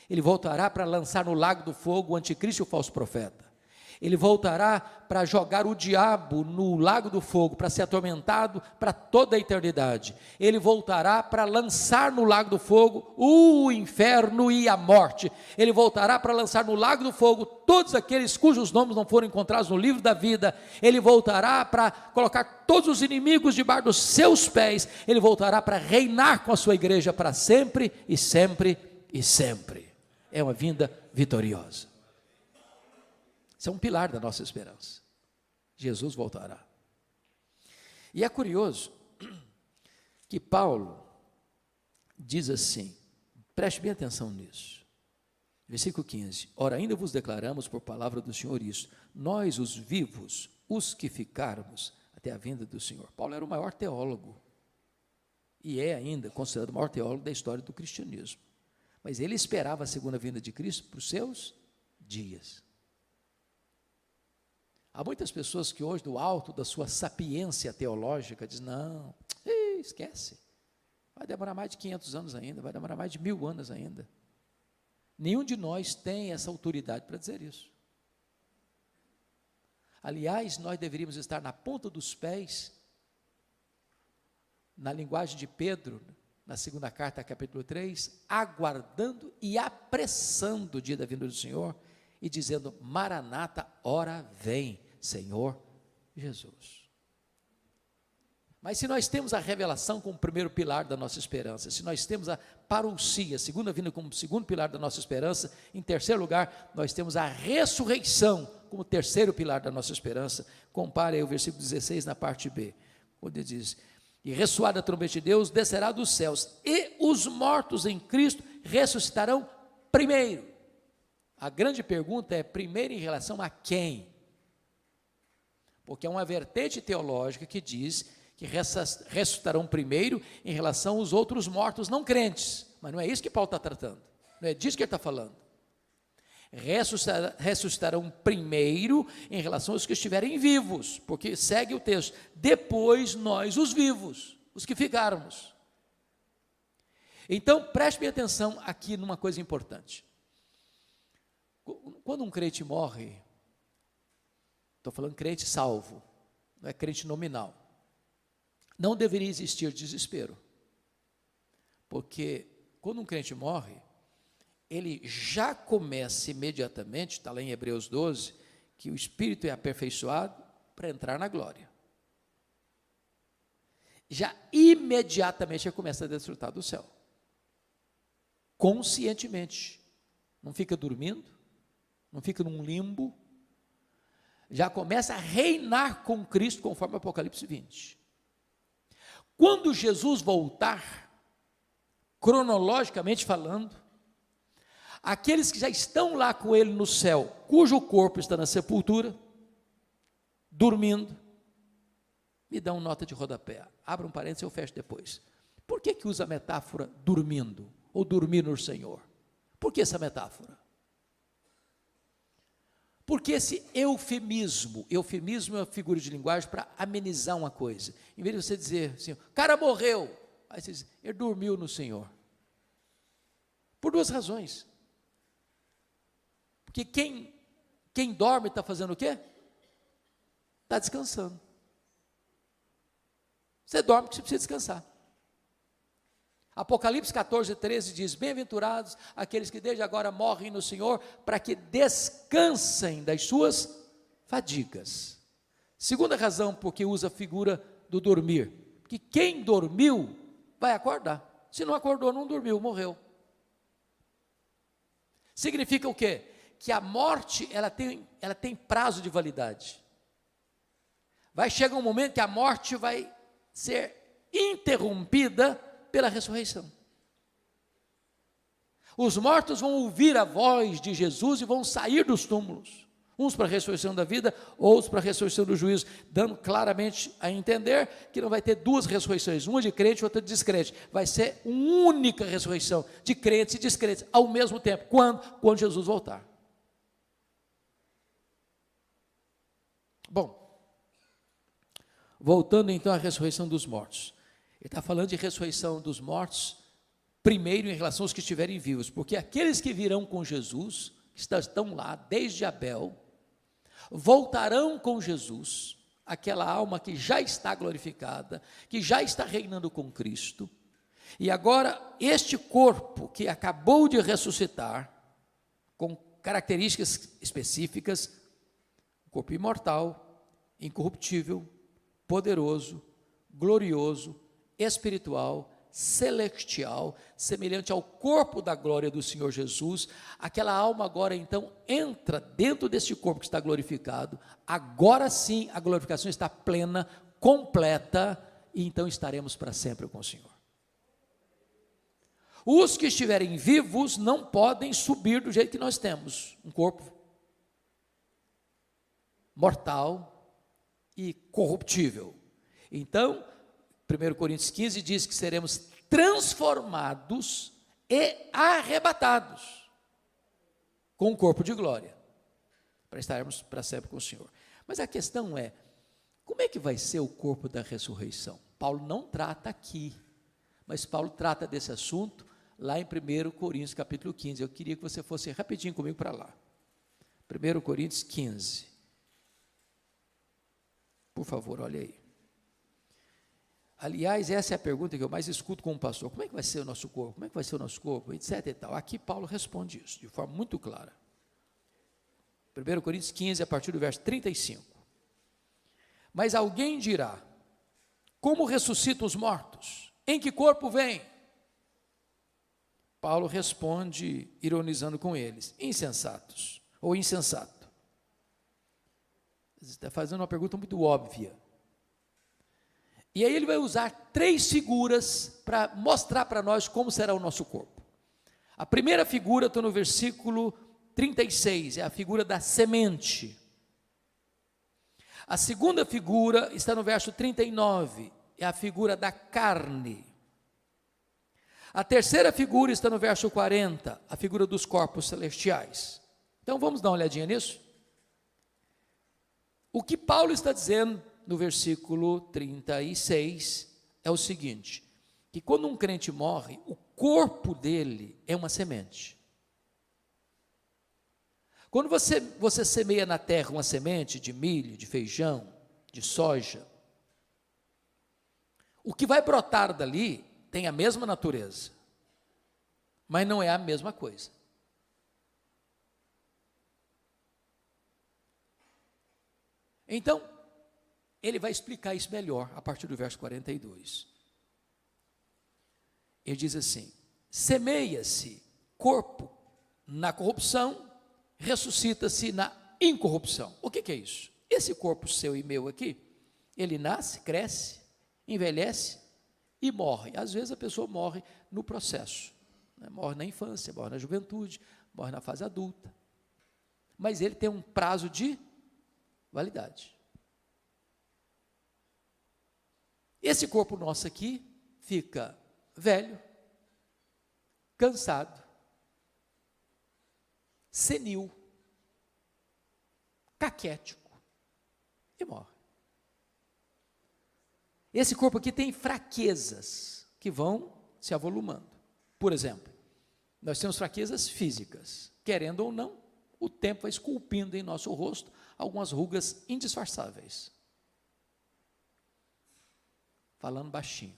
Ele voltará para lançar no lago do fogo o anticristo e o falso profeta. Ele voltará para jogar o diabo no lago do fogo, para ser atormentado para toda a eternidade. Ele voltará para lançar no lago do fogo o inferno e a morte. Ele voltará para lançar no lago do fogo todos aqueles cujos nomes não foram encontrados no livro da vida. Ele voltará para colocar todos os inimigos debaixo dos seus pés. Ele voltará para reinar com a sua igreja para sempre e sempre e sempre. É uma vinda vitoriosa. Isso é um pilar da nossa esperança. Jesus voltará. E é curioso que Paulo diz assim, preste bem atenção nisso. Versículo 15. Ora, ainda vos declaramos por palavra do Senhor isso, nós os vivos, os que ficarmos até a vinda do Senhor. Paulo era o maior teólogo, e é ainda considerado o maior teólogo da história do cristianismo. Mas ele esperava a segunda vinda de Cristo para os seus dias. Há muitas pessoas que hoje, do alto da sua sapiência teológica, dizem, não, esquece, vai demorar mais de 500 anos ainda, vai demorar mais de 1000 anos ainda. Nenhum de nós tem essa autoridade para dizer isso. Aliás, nós deveríamos estar na ponta dos pés, na linguagem de Pedro, na segunda carta, capítulo 3, aguardando e apressando o dia da vinda do Senhor, e dizendo, Maranata, ora vem, Senhor Jesus. Mas se nós temos a revelação como primeiro pilar da nossa esperança, se nós temos a parousia, a segunda vinda como segundo pilar da nossa esperança, em terceiro lugar, nós temos a ressurreição como terceiro pilar da nossa esperança. Compare aí o versículo 16 na parte B, onde diz, e ressoada a trombeta de Deus, descerá dos céus, e os mortos em Cristo ressuscitarão primeiro. A grande pergunta é, primeiro em relação a quem? Porque é uma vertente teológica que diz que ressuscitarão primeiro em relação aos outros mortos não crentes, mas não é isso que Paulo está tratando, não é disso que ele está falando. Ressuscitarão primeiro em relação aos que estiverem vivos, porque segue o texto, depois nós os vivos, os que ficarmos. Então preste bem atenção aqui numa coisa importante. Quando um crente morre, estou falando crente salvo, não é crente nominal, não deveria existir desespero, porque quando um crente morre, ele já começa imediatamente, está lá em Hebreus 12, que o Espírito é aperfeiçoado para entrar na glória. Já imediatamente ele começa a desfrutar do céu, conscientemente, não fica dormindo, não fica num limbo, já começa a reinar com Cristo, conforme Apocalipse 20. Quando Jesus voltar, cronologicamente falando, aqueles que já estão lá com ele no céu, cujo corpo está na sepultura, dormindo, me dão nota de rodapé, abra um parênteses e eu fecho depois. Por que usa a metáfora dormindo, ou dormir no Senhor? Por que essa metáfora? Porque esse eufemismo é uma figura de linguagem para amenizar uma coisa. Em vez de você dizer assim, o cara morreu, aí você diz, ele dormiu no Senhor. Por duas razões. Porque quem dorme está fazendo o quê? Está descansando. Você dorme porque você precisa descansar. Apocalipse 14, 13 diz, bem-aventurados aqueles que desde agora morrem no Senhor, para que descansem das suas fadigas. Segunda razão porque usa a figura do dormir, porque quem dormiu vai acordar, se não acordou não dormiu, morreu. Significa o quê? Que a morte ela tem prazo de validade. Vai chegar um momento que a morte vai ser interrompida pela ressurreição. Os mortos vão ouvir a voz de Jesus e vão sair dos túmulos, uns para a ressurreição da vida, outros para a ressurreição do juízo, dando claramente a entender que não vai ter duas ressurreições, uma de crente e outra de descrente, vai ser uma única ressurreição, de crentes e descrentes, ao mesmo tempo. Quando Jesus voltar. Bom, voltando então à ressurreição dos mortos, ele está falando de ressurreição dos mortos, primeiro em relação aos que estiverem vivos, porque aqueles que virão com Jesus, que estão lá desde Abel, voltarão com Jesus, aquela alma que já está glorificada, que já está reinando com Cristo, e agora este corpo que acabou de ressuscitar, com características específicas, corpo imortal, incorruptível, poderoso, glorioso, espiritual, celestial, semelhante ao corpo da glória do Senhor Jesus. Aquela alma agora então entra dentro deste corpo que está glorificado. Agora sim a glorificação está plena, completa, e então estaremos para sempre com o Senhor. Os que estiverem vivos não podem subir do jeito que nós temos, um corpo mortal e corruptível. Então, 1 Coríntios 15 diz que seremos transformados e arrebatados com um corpo de glória, para estarmos para sempre com o Senhor. Mas a questão é, como é que vai ser o corpo da ressurreição? Paulo não trata aqui, mas Paulo trata desse assunto lá em 1 Coríntios capítulo 15. Eu queria que você fosse rapidinho comigo para lá. 1 Coríntios 15. Por favor, olha aí. Aliás, essa é a pergunta que eu mais escuto como pastor. Como é que vai ser o nosso corpo? Como é que vai ser o nosso corpo? Etc e tal. Aqui Paulo responde isso de forma muito clara. 1 Coríntios 15, a partir do verso 35. Mas alguém dirá, como ressuscitam os mortos? Em que corpo vem? Paulo responde, ironizando com eles, insensatos, ou insensato. Você está fazendo uma pergunta muito óbvia. E aí ele vai usar 3 figuras para mostrar para nós como será o nosso corpo. A primeira figura está no versículo 36, é a figura da semente. A segunda figura está no verso 39, é a figura da carne. A terceira figura está no verso 40, a figura dos corpos celestiais. Então vamos dar uma olhadinha nisso? O que Paulo está dizendo no versículo 36 é o seguinte, que quando um crente morre, o corpo dele é uma semente. Quando você semeia na terra uma semente de milho, de feijão, de soja, o que vai brotar dali tem a mesma natureza, mas não é a mesma coisa. Então, ele vai explicar isso melhor a partir do verso 42. Ele diz assim: semeia-se corpo na corrupção, ressuscita-se na incorrupção. O que é isso? Esse corpo seu e meu aqui, ele nasce, cresce, envelhece e morre. Às vezes a pessoa morre no processo, né? Morre na infância, morre na juventude, morre na fase adulta. Mas ele tem um prazo de validade. Esse corpo nosso aqui fica velho, cansado, senil, caquético e morre. Esse corpo aqui tem fraquezas que vão se avolumando. Por exemplo, nós temos fraquezas físicas, querendo ou não, o tempo vai esculpindo em nosso rosto algumas rugas indisfarçáveis. Falando baixinho,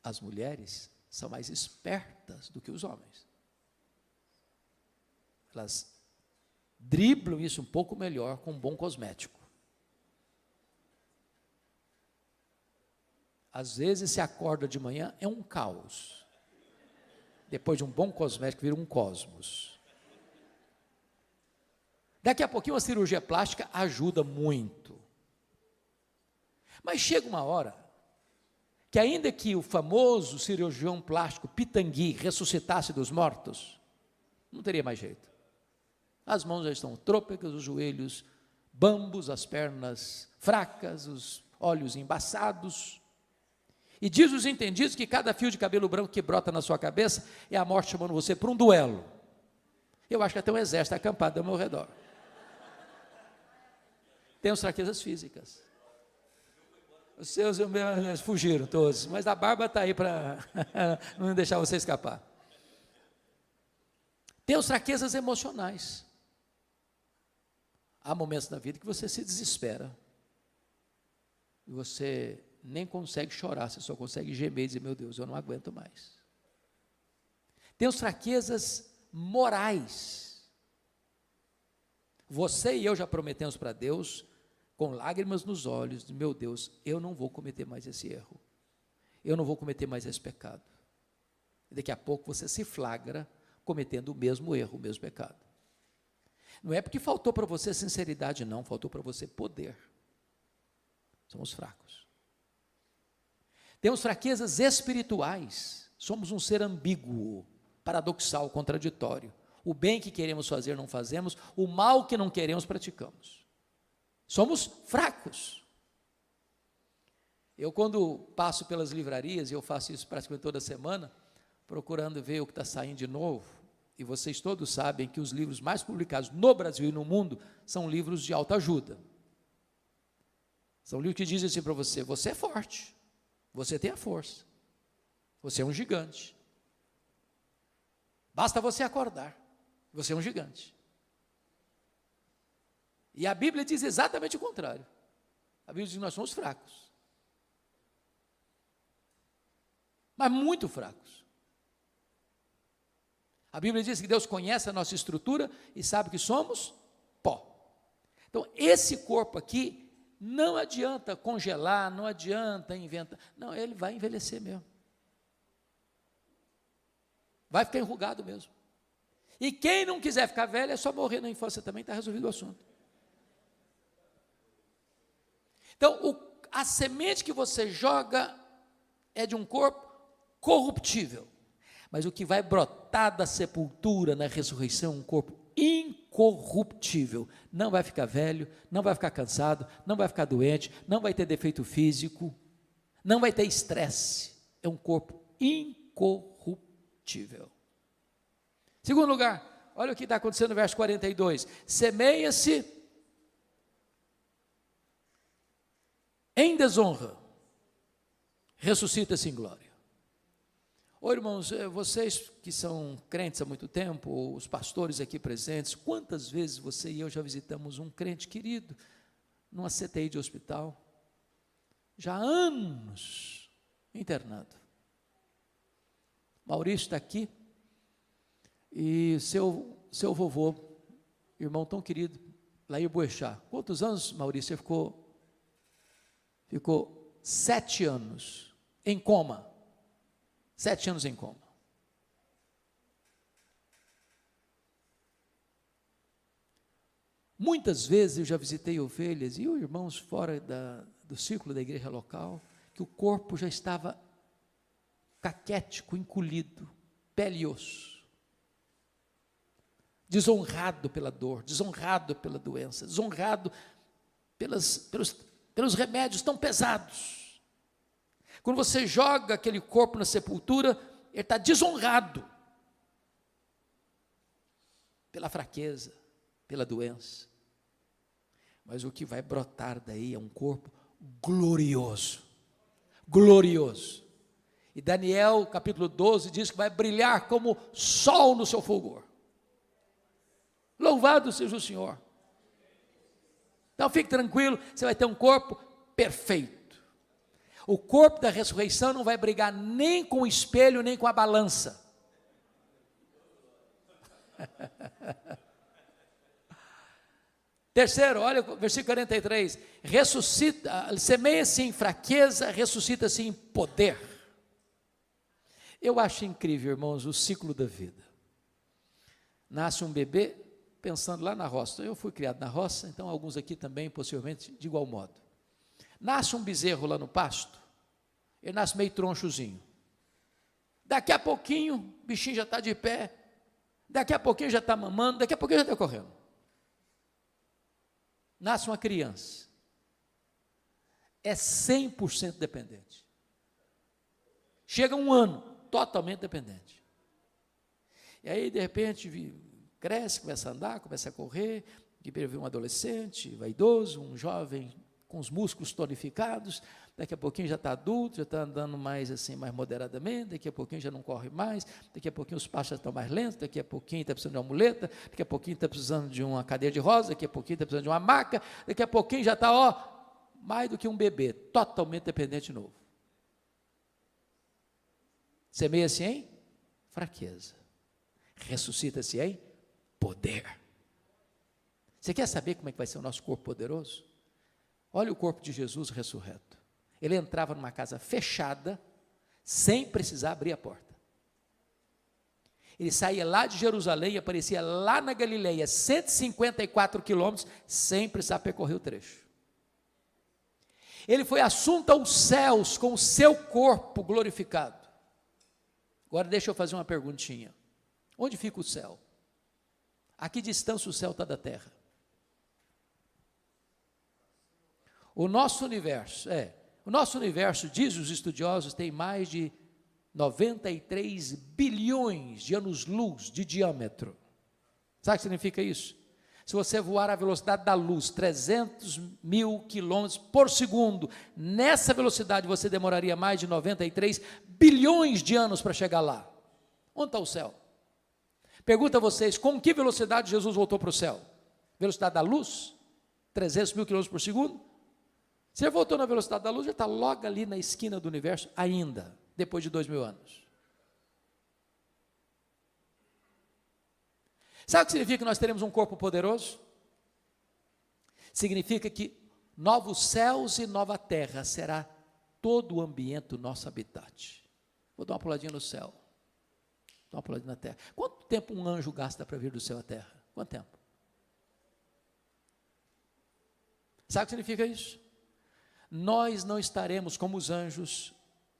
as mulheres são mais espertas do que os homens. Elas driblam isso um pouco melhor com um bom cosmético. Às vezes se acorda de manhã, é um caos. Depois de um bom cosmético, vira um cosmos. Daqui a pouquinho a cirurgia plástica ajuda muito. Mas chega uma hora que ainda que o famoso cirurgião plástico Pitangui ressuscitasse dos mortos, não teria mais jeito. As mãos já estão trôpegas, os joelhos bambos, as pernas fracas, os olhos embaçados. E diz os entendidos que cada fio de cabelo branco que brota na sua cabeça é a morte chamando você para um duelo. Eu acho que até um exército acampado ao meu redor. Temos fraquezas físicas. Os seus fugiram todos, mas a barba está aí para não deixar você escapar. Temos fraquezas emocionais. Há momentos na vida que você se desespera. E você nem consegue chorar, você só consegue gemer e dizer, meu Deus, eu não aguento mais. Temos fraquezas morais. Você e eu já prometemos para Deus, com lágrimas nos olhos, meu Deus, eu não vou cometer mais esse erro. Eu não vou cometer mais esse pecado. E daqui a pouco você se flagra cometendo o mesmo erro, o mesmo pecado. Não é porque faltou para você sinceridade, não, faltou para você poder. Somos fracos. Temos fraquezas espirituais. Somos um ser ambíguo, paradoxal, contraditório. O bem que queremos fazer não fazemos, o mal que não queremos praticamos. Somos fracos. Eu, quando passo pelas livrarias, e eu faço isso praticamente toda semana, procurando ver o que está saindo de novo, e vocês todos sabem que os livros mais publicados no Brasil e no mundo são livros de autoajuda. São livros que dizem assim para você, você é forte, você tem a força, você é um gigante. Basta você acordar, você é um gigante. E a Bíblia diz exatamente o contrário. A Bíblia diz que nós somos fracos. Mas muito fracos. A Bíblia diz que Deus conhece a nossa estrutura e sabe que somos pó. Então, esse corpo aqui, não adianta congelar, não adianta inventar. Não, ele vai envelhecer mesmo. Vai ficar enrugado mesmo. E quem não quiser ficar velho, é só morrer na infância também, está resolvido o assunto. Então, a semente que você joga é de um corpo corruptível. Mas o que vai brotar da sepultura na ressurreição é um corpo incorruptível. Não vai ficar velho, não vai ficar cansado, não vai ficar doente, não vai ter defeito físico, não vai ter estresse. É um corpo incorruptível. Segundo lugar, olha o que está acontecendo no verso 42. Semeia-se em desonra, ressuscita-se em glória. Ô irmãos, vocês que são crentes há muito tempo, os pastores aqui presentes, quantas vezes você e eu já visitamos um crente querido numa CTI de hospital, já há anos internado. Maurício está aqui, e seu vovô, irmão tão querido, Lair Boechat. Quantos anos, Maurício, você ficou 7 anos em coma. 7 anos em coma. Muitas vezes eu já visitei ovelhas e irmãos fora do círculo da igreja local, que o corpo já estava caquético, encolhido, pele e osso, desonrado pela dor, desonrado pela doença, desonrado pelos remédios tão pesados. Quando você joga aquele corpo na sepultura, ele está desonrado pela fraqueza, pela doença. Mas o que vai brotar daí é um corpo glorioso, glorioso. E Daniel, capítulo 12, diz que vai brilhar como sol no seu fulgor. Louvado seja o Senhor. Então fique tranquilo, você vai ter um corpo perfeito. O corpo da ressurreição não vai brigar nem com o espelho, nem com a balança. Terceiro, olha o versículo 43. Semeia-se em fraqueza, ressuscita-se em poder. Eu acho incrível, irmãos, o ciclo da vida. Nasce um bebê, pensando lá na roça. Eu fui criado na roça, então alguns aqui também, possivelmente, de igual modo. Nasce um bezerro lá no pasto, Ele nasce meio tronchozinho. Daqui a pouquinho, o bichinho já está de pé. Daqui a pouquinho já está mamando. Daqui a pouquinho já está correndo. Nasce uma criança. É 100% dependente. Chega um ano, totalmente dependente. E aí, de repente, cresce, começa a andar, começa a correr. De repente, um adolescente, vaidoso, um jovem com os músculos tonificados. Daqui a pouquinho já está adulto, já está andando mais assim, mais moderadamente. Daqui a pouquinho já não corre mais. Daqui a pouquinho os passos já estão mais lentos. Daqui a pouquinho está precisando de uma muleta. Daqui a pouquinho está precisando de uma cadeira de rosa. Daqui a pouquinho está precisando de uma maca. Daqui a pouquinho já está, mais do que um bebê, totalmente dependente de novo. Semeia-se em fraqueza. Ressuscita-se em poder. Você quer saber como é que vai ser o nosso corpo poderoso? Olha o corpo de Jesus ressurreto. Ele entrava numa casa fechada, sem precisar abrir a porta. Ele saía lá de Jerusalém e aparecia lá na Galileia, 154 quilômetros, sem precisar percorrer o trecho. Ele foi assunto aos céus com o seu corpo glorificado. Agora deixa eu fazer uma perguntinha. Onde fica o céu? A que distância o céu está da terra? O nosso universo, diz os estudiosos, tem mais de 93 bilhões de anos-luz de diâmetro. Sabe o que significa isso? Se você voar à velocidade da luz, 300 mil quilômetros por segundo, nessa velocidade você demoraria mais de 93 bilhões de anos para chegar lá. Onde está o céu? Pergunto a vocês, com que velocidade Jesus voltou para o céu? Velocidade da luz? 300 mil quilômetros por segundo? Se ele voltou na velocidade da luz, ele está logo ali na esquina do universo ainda, depois de 2000 anos. Sabe o que significa que nós teremos um corpo poderoso? Significa que novos céus e nova terra será todo o ambiente do nosso habitat. Vou dar uma puladinha no céu. Dá uma puladinha na terra. Quanto tempo um anjo gasta para vir do céu à terra? Quanto tempo? Sabe o que significa isso? Nós não estaremos como os anjos,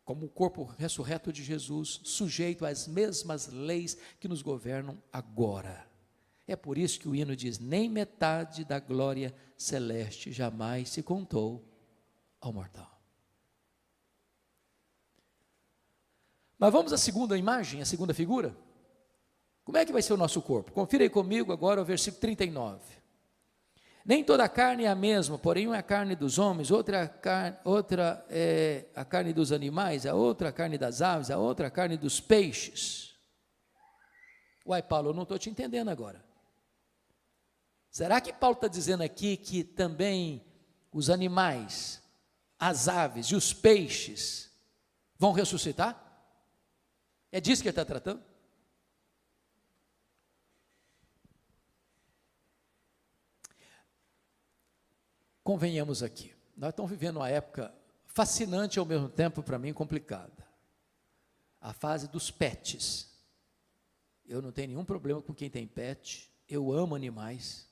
como o corpo ressurreto de Jesus, sujeito às mesmas leis que nos governam agora. É por isso que o hino diz, nem metade da glória celeste jamais se contou ao mortal. Mas vamos à segunda imagem, à segunda figura. Como é que vai ser o nosso corpo? Confira aí comigo agora o versículo 39. Nem toda a carne é a mesma, porém uma é a carne dos homens, outra é a carne dos animais, a outra a carne das aves, a outra a carne dos peixes. Uai, Paulo, eu não estou te entendendo agora. Será que Paulo está dizendo aqui que também os animais, as aves e os peixes vão ressuscitar? É disso que ele está tratando? Convenhamos aqui, nós estamos vivendo uma época fascinante e ao mesmo tempo, para mim, complicada. A fase dos pets. Eu não tenho nenhum problema com quem tem pet, eu amo animais.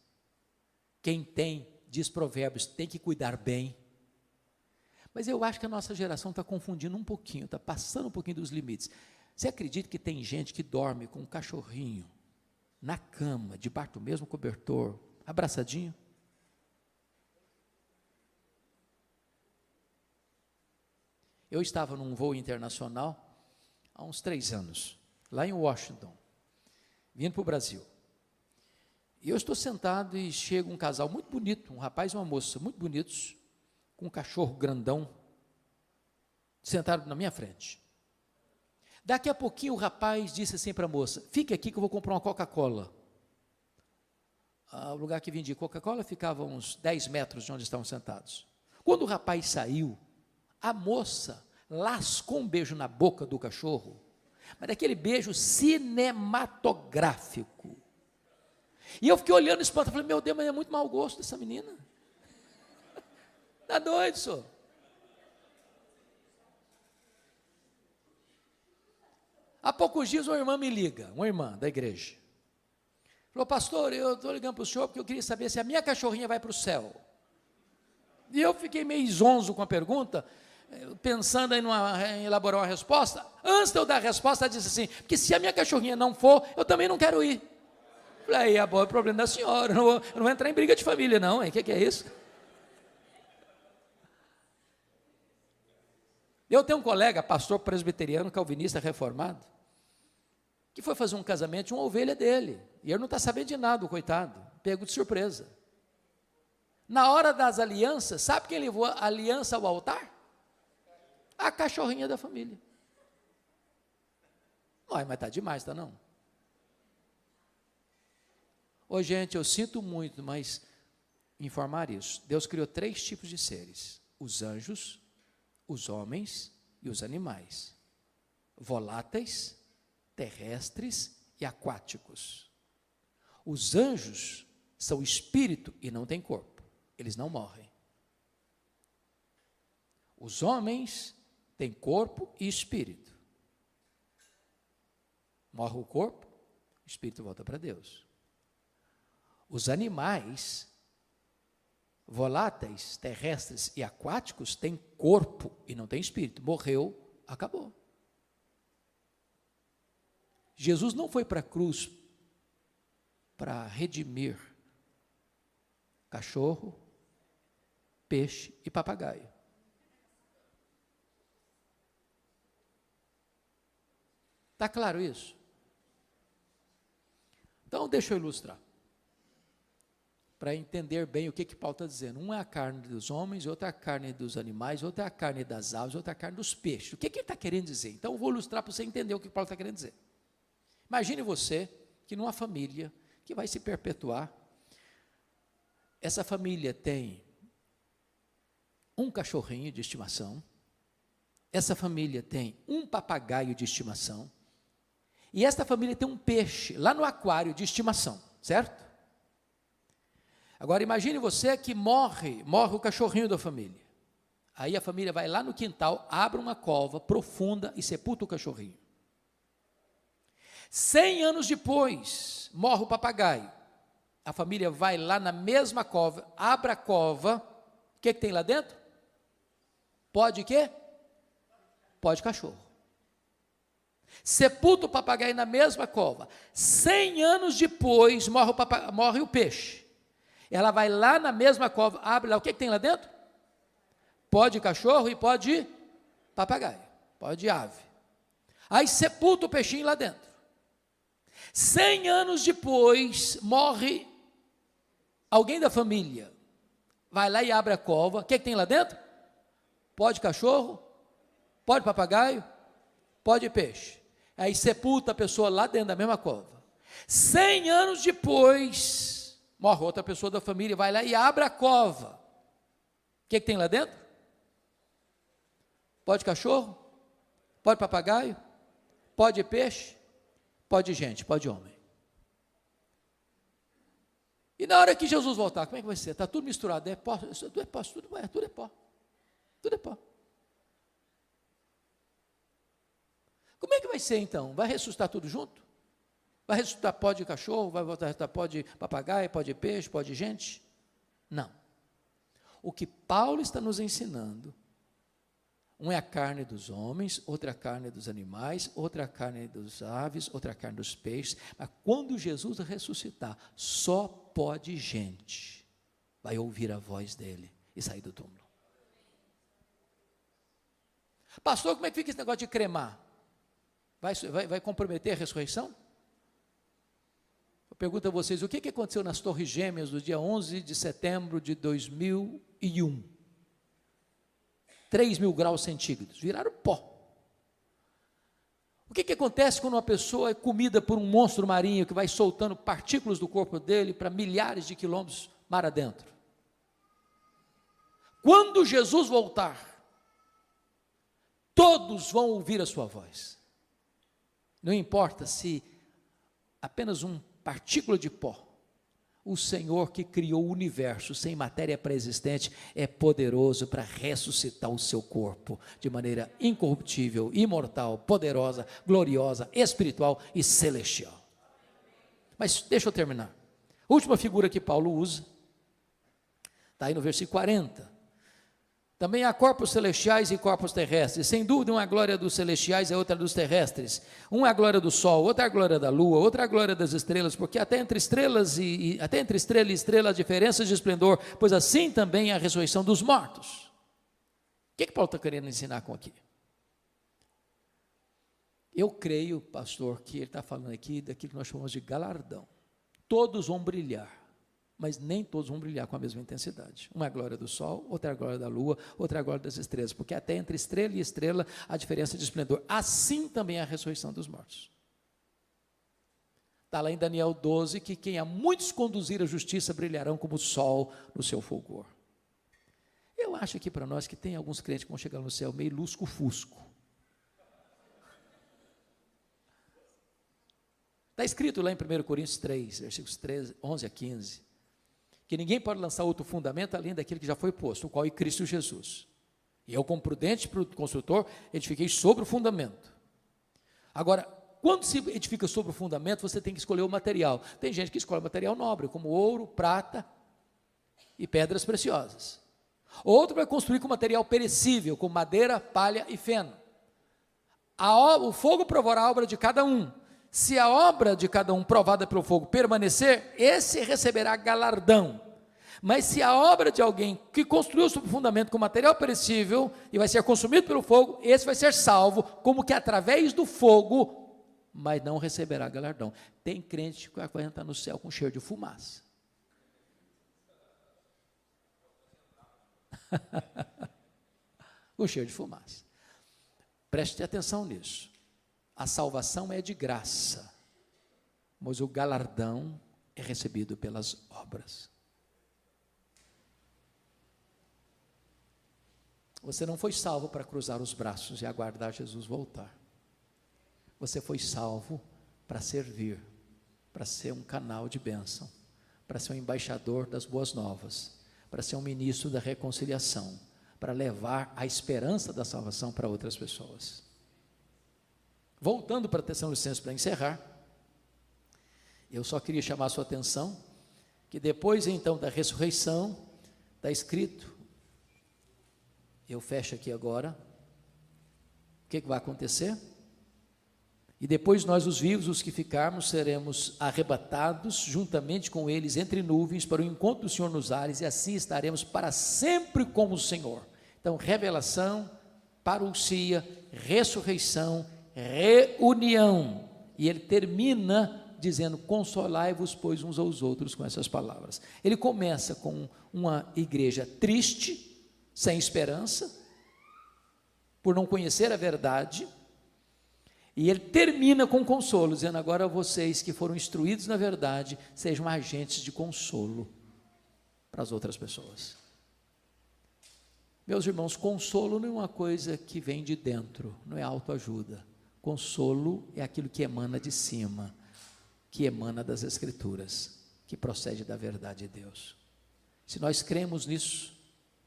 Quem tem, diz Provérbios, tem que cuidar bem. Mas eu acho que a nossa geração está confundindo um pouquinho, está passando um pouquinho dos limites. Você acredita que tem gente que dorme com um cachorrinho na cama, debaixo do mesmo cobertor, abraçadinho? Eu estava num voo internacional há uns 3 anos, lá em Washington, vindo para o Brasil. E eu estou sentado e chega um casal muito bonito, um rapaz e uma moça, muito bonitos, com um cachorro grandão, sentado na minha frente. Daqui a pouquinho o rapaz disse assim para a moça, fique aqui que eu vou comprar uma Coca-Cola. O lugar que vendia Coca-Cola ficava a uns 10 metros de onde estavam sentados. Quando o rapaz saiu, a moça lascou um beijo na boca do cachorro, mas daquele beijo cinematográfico. E eu fiquei olhando espanto, falei, meu Deus, mas é muito mau gosto dessa menina. Está doido, senhor. Há poucos dias uma irmã me liga, uma irmã da igreja. Falou, pastor, eu estou ligando para o senhor porque eu queria saber se a minha cachorrinha vai para o céu. E eu fiquei meio zonzo com a pergunta. pensando em elaborar uma resposta, antes de eu dar a resposta, ela disse assim, porque se a minha cachorrinha não for, eu também não quero ir. Falei, aí, é o problema da senhora, eu não vou entrar em briga de família não, o que é isso? Eu tenho um colega, pastor presbiteriano, calvinista, reformado, que foi fazer um casamento de uma ovelha dele, e ele não está sabendo de nada, o coitado, pego de surpresa. Na hora das alianças, sabe quem levou a aliança ao altar? A cachorrinha da família. Mas está demais, está não? Ô gente, eu sinto muito, mas informar isso. Deus criou 3 tipos de seres: os anjos, os homens e os animais. Voláteis, terrestres e aquáticos. Os anjos são espírito e não têm corpo. Eles não morrem. Os homens têm corpo e espírito. Morre o corpo, o espírito volta para Deus. Os animais, voláteis, terrestres e aquáticos, têm corpo e não têm espírito. Morreu, acabou. Jesus não foi para a cruz para redimir cachorro, peixe e papagaio. Está claro isso? Então, deixa eu ilustrar, para entender bem o que Paulo está dizendo. Um é a carne dos homens, outro é a carne dos animais, outro é a carne das aves, outro é a carne dos peixes. O que ele está querendo dizer? Então, eu vou ilustrar para você entender o que Paulo está querendo dizer. Imagine você que numa família que vai se perpetuar, essa família tem um cachorrinho de estimação, essa família tem um papagaio de estimação, e esta família tem um peixe lá no aquário de estimação, certo? Agora imagine você que morre o cachorrinho da família. Aí a família vai lá no quintal, abre uma cova profunda e sepulta o cachorrinho. 100 anos depois, morre o papagaio. A família vai lá na mesma cova, abre a cova, o que tem lá dentro? Pode o quê? Pode cachorro. Sepulta o papagaio na mesma cova. 100 anos depois, morre o peixe. Ela vai lá na mesma cova, abre lá, o que tem lá dentro? Pode cachorro e pode papagaio, pode ave. Aí sepulta o peixinho lá dentro. 100 anos depois, morre alguém da família, vai lá e abre a cova, o que tem lá dentro? Pode cachorro, pode papagaio, pode peixe. Aí sepulta a pessoa lá dentro da mesma cova. 100 anos depois, morre outra pessoa da família, vai lá e abre a cova. O que tem lá dentro? Pode cachorro, pode papagaio, pode peixe, pode gente, pode homem. E na hora que Jesus voltar, como é que vai ser? Está tudo misturado, é pó, tudo é pó, tudo é pó. Tudo é pó. Como é que vai ser então? Vai ressuscitar tudo junto? Vai ressuscitar pó de cachorro, vai voltar a ressuscitar pó de papagaio, pó de peixe, pó de gente? Não. O que Paulo está nos ensinando, um é a carne dos homens, outra é a carne dos animais, outra é a carne dos aves, outra é a carne dos peixes, mas quando Jesus ressuscitar, só pó de gente vai ouvir a voz dele e sair do túmulo. Pastor, como é que fica esse negócio de cremar? Vai comprometer a ressurreição? Eu pergunto a vocês, o que aconteceu nas Torres Gêmeas do dia 11 de setembro de 2001? 3.000 graus centígrados, viraram pó. O que acontece quando uma pessoa é comida por um monstro marinho que vai soltando partículas do corpo dele para milhares de quilômetros mar adentro? Quando Jesus voltar, todos vão ouvir a sua voz. Não importa se apenas uma partícula de pó, o Senhor que criou o universo sem matéria pré-existente é poderoso para ressuscitar o seu corpo de maneira incorruptível, imortal, poderosa, gloriosa, espiritual e celestial. Mas deixa eu terminar. A última figura que Paulo usa, está aí no versículo 40. Também há corpos celestiais e corpos terrestres. Sem dúvida, uma é a glória dos celestiais e outra dos terrestres. Uma é a glória do sol, outra é a glória da lua, outra é a glória das estrelas, porque até entre estrelas e estrela há diferenças de esplendor, pois assim também é a ressurreição dos mortos. O que Paulo está querendo ensinar com aqui? Eu creio, pastor, que ele está falando aqui daquilo que nós chamamos de galardão. Todos vão brilhar, mas nem todos vão brilhar com a mesma intensidade. Uma é a glória do sol, outra é a glória da lua, outra é a glória das estrelas, porque até entre estrela e estrela há diferença de esplendor. Assim também é a ressurreição dos mortos. Está lá em Daniel 12, que quem a muitos conduzir a justiça brilharão como o sol no seu fulgor. Eu acho aqui para nós que tem alguns crentes que vão chegar no céu meio lusco-fusco. Está escrito lá em 1 Coríntios 3, versículos 11 a 15, que ninguém pode lançar outro fundamento além daquele que já foi posto, o qual é Cristo Jesus. E eu, como prudente construtor, edifiquei sobre o fundamento. Agora, quando se edifica sobre o fundamento, você tem que escolher o material. Tem gente que escolhe material nobre, como ouro, prata e pedras preciosas. Outro vai construir com material perecível, como madeira, palha e feno. O fogo provará a obra de cada um. Se a obra de cada um provada pelo fogo permanecer, esse receberá galardão. Mas se a obra de alguém que construiu sobre o fundamento com material perecível e vai ser consumido pelo fogo, esse vai ser salvo, como que através do fogo, mas não receberá galardão. Tem crente que vai entrar no céu com cheiro de fumaça. Com cheiro de fumaça. Preste atenção nisso. A salvação é de graça, mas o galardão é recebido pelas obras. Você não foi salvo para cruzar os braços e aguardar Jesus voltar. Você foi salvo para servir, para ser um canal de bênção, para ser um embaixador das boas novas, para ser um ministro da reconciliação, para levar a esperança da salvação para outras pessoas. Voltando para Tessalonicenses para encerrar, eu só queria chamar a sua atenção, que depois então da ressurreição, está escrito, eu fecho aqui agora, o que vai acontecer? E depois nós os vivos, os que ficarmos, seremos arrebatados juntamente com eles entre nuvens para o encontro do Senhor nos ares, e assim estaremos para sempre com o Senhor. Então, revelação, parousia, ressurreição, reunião, e ele termina dizendo, consolai-vos, pois, uns aos outros, com essas palavras. Ele começa com uma igreja triste, sem esperança, por não conhecer a verdade, e ele termina com consolo, dizendo, agora vocês que foram instruídos na verdade, sejam agentes de consolo para as outras pessoas. Meus irmãos, consolo não é uma coisa que vem de dentro, não é autoajuda. Consolo é aquilo que emana de cima, que emana das Escrituras, que procede da verdade de Deus. Se nós cremos nisso,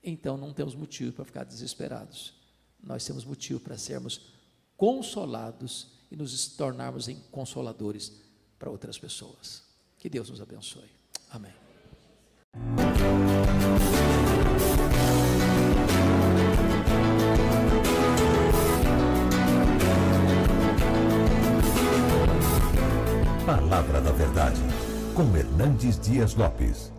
então não temos motivo para ficar desesperados. Nós temos motivo para sermos consolados e nos tornarmos em consoladores para outras pessoas. Que Deus nos abençoe. Amém. Palavra da Verdade, com Hernandes Dias Lopes.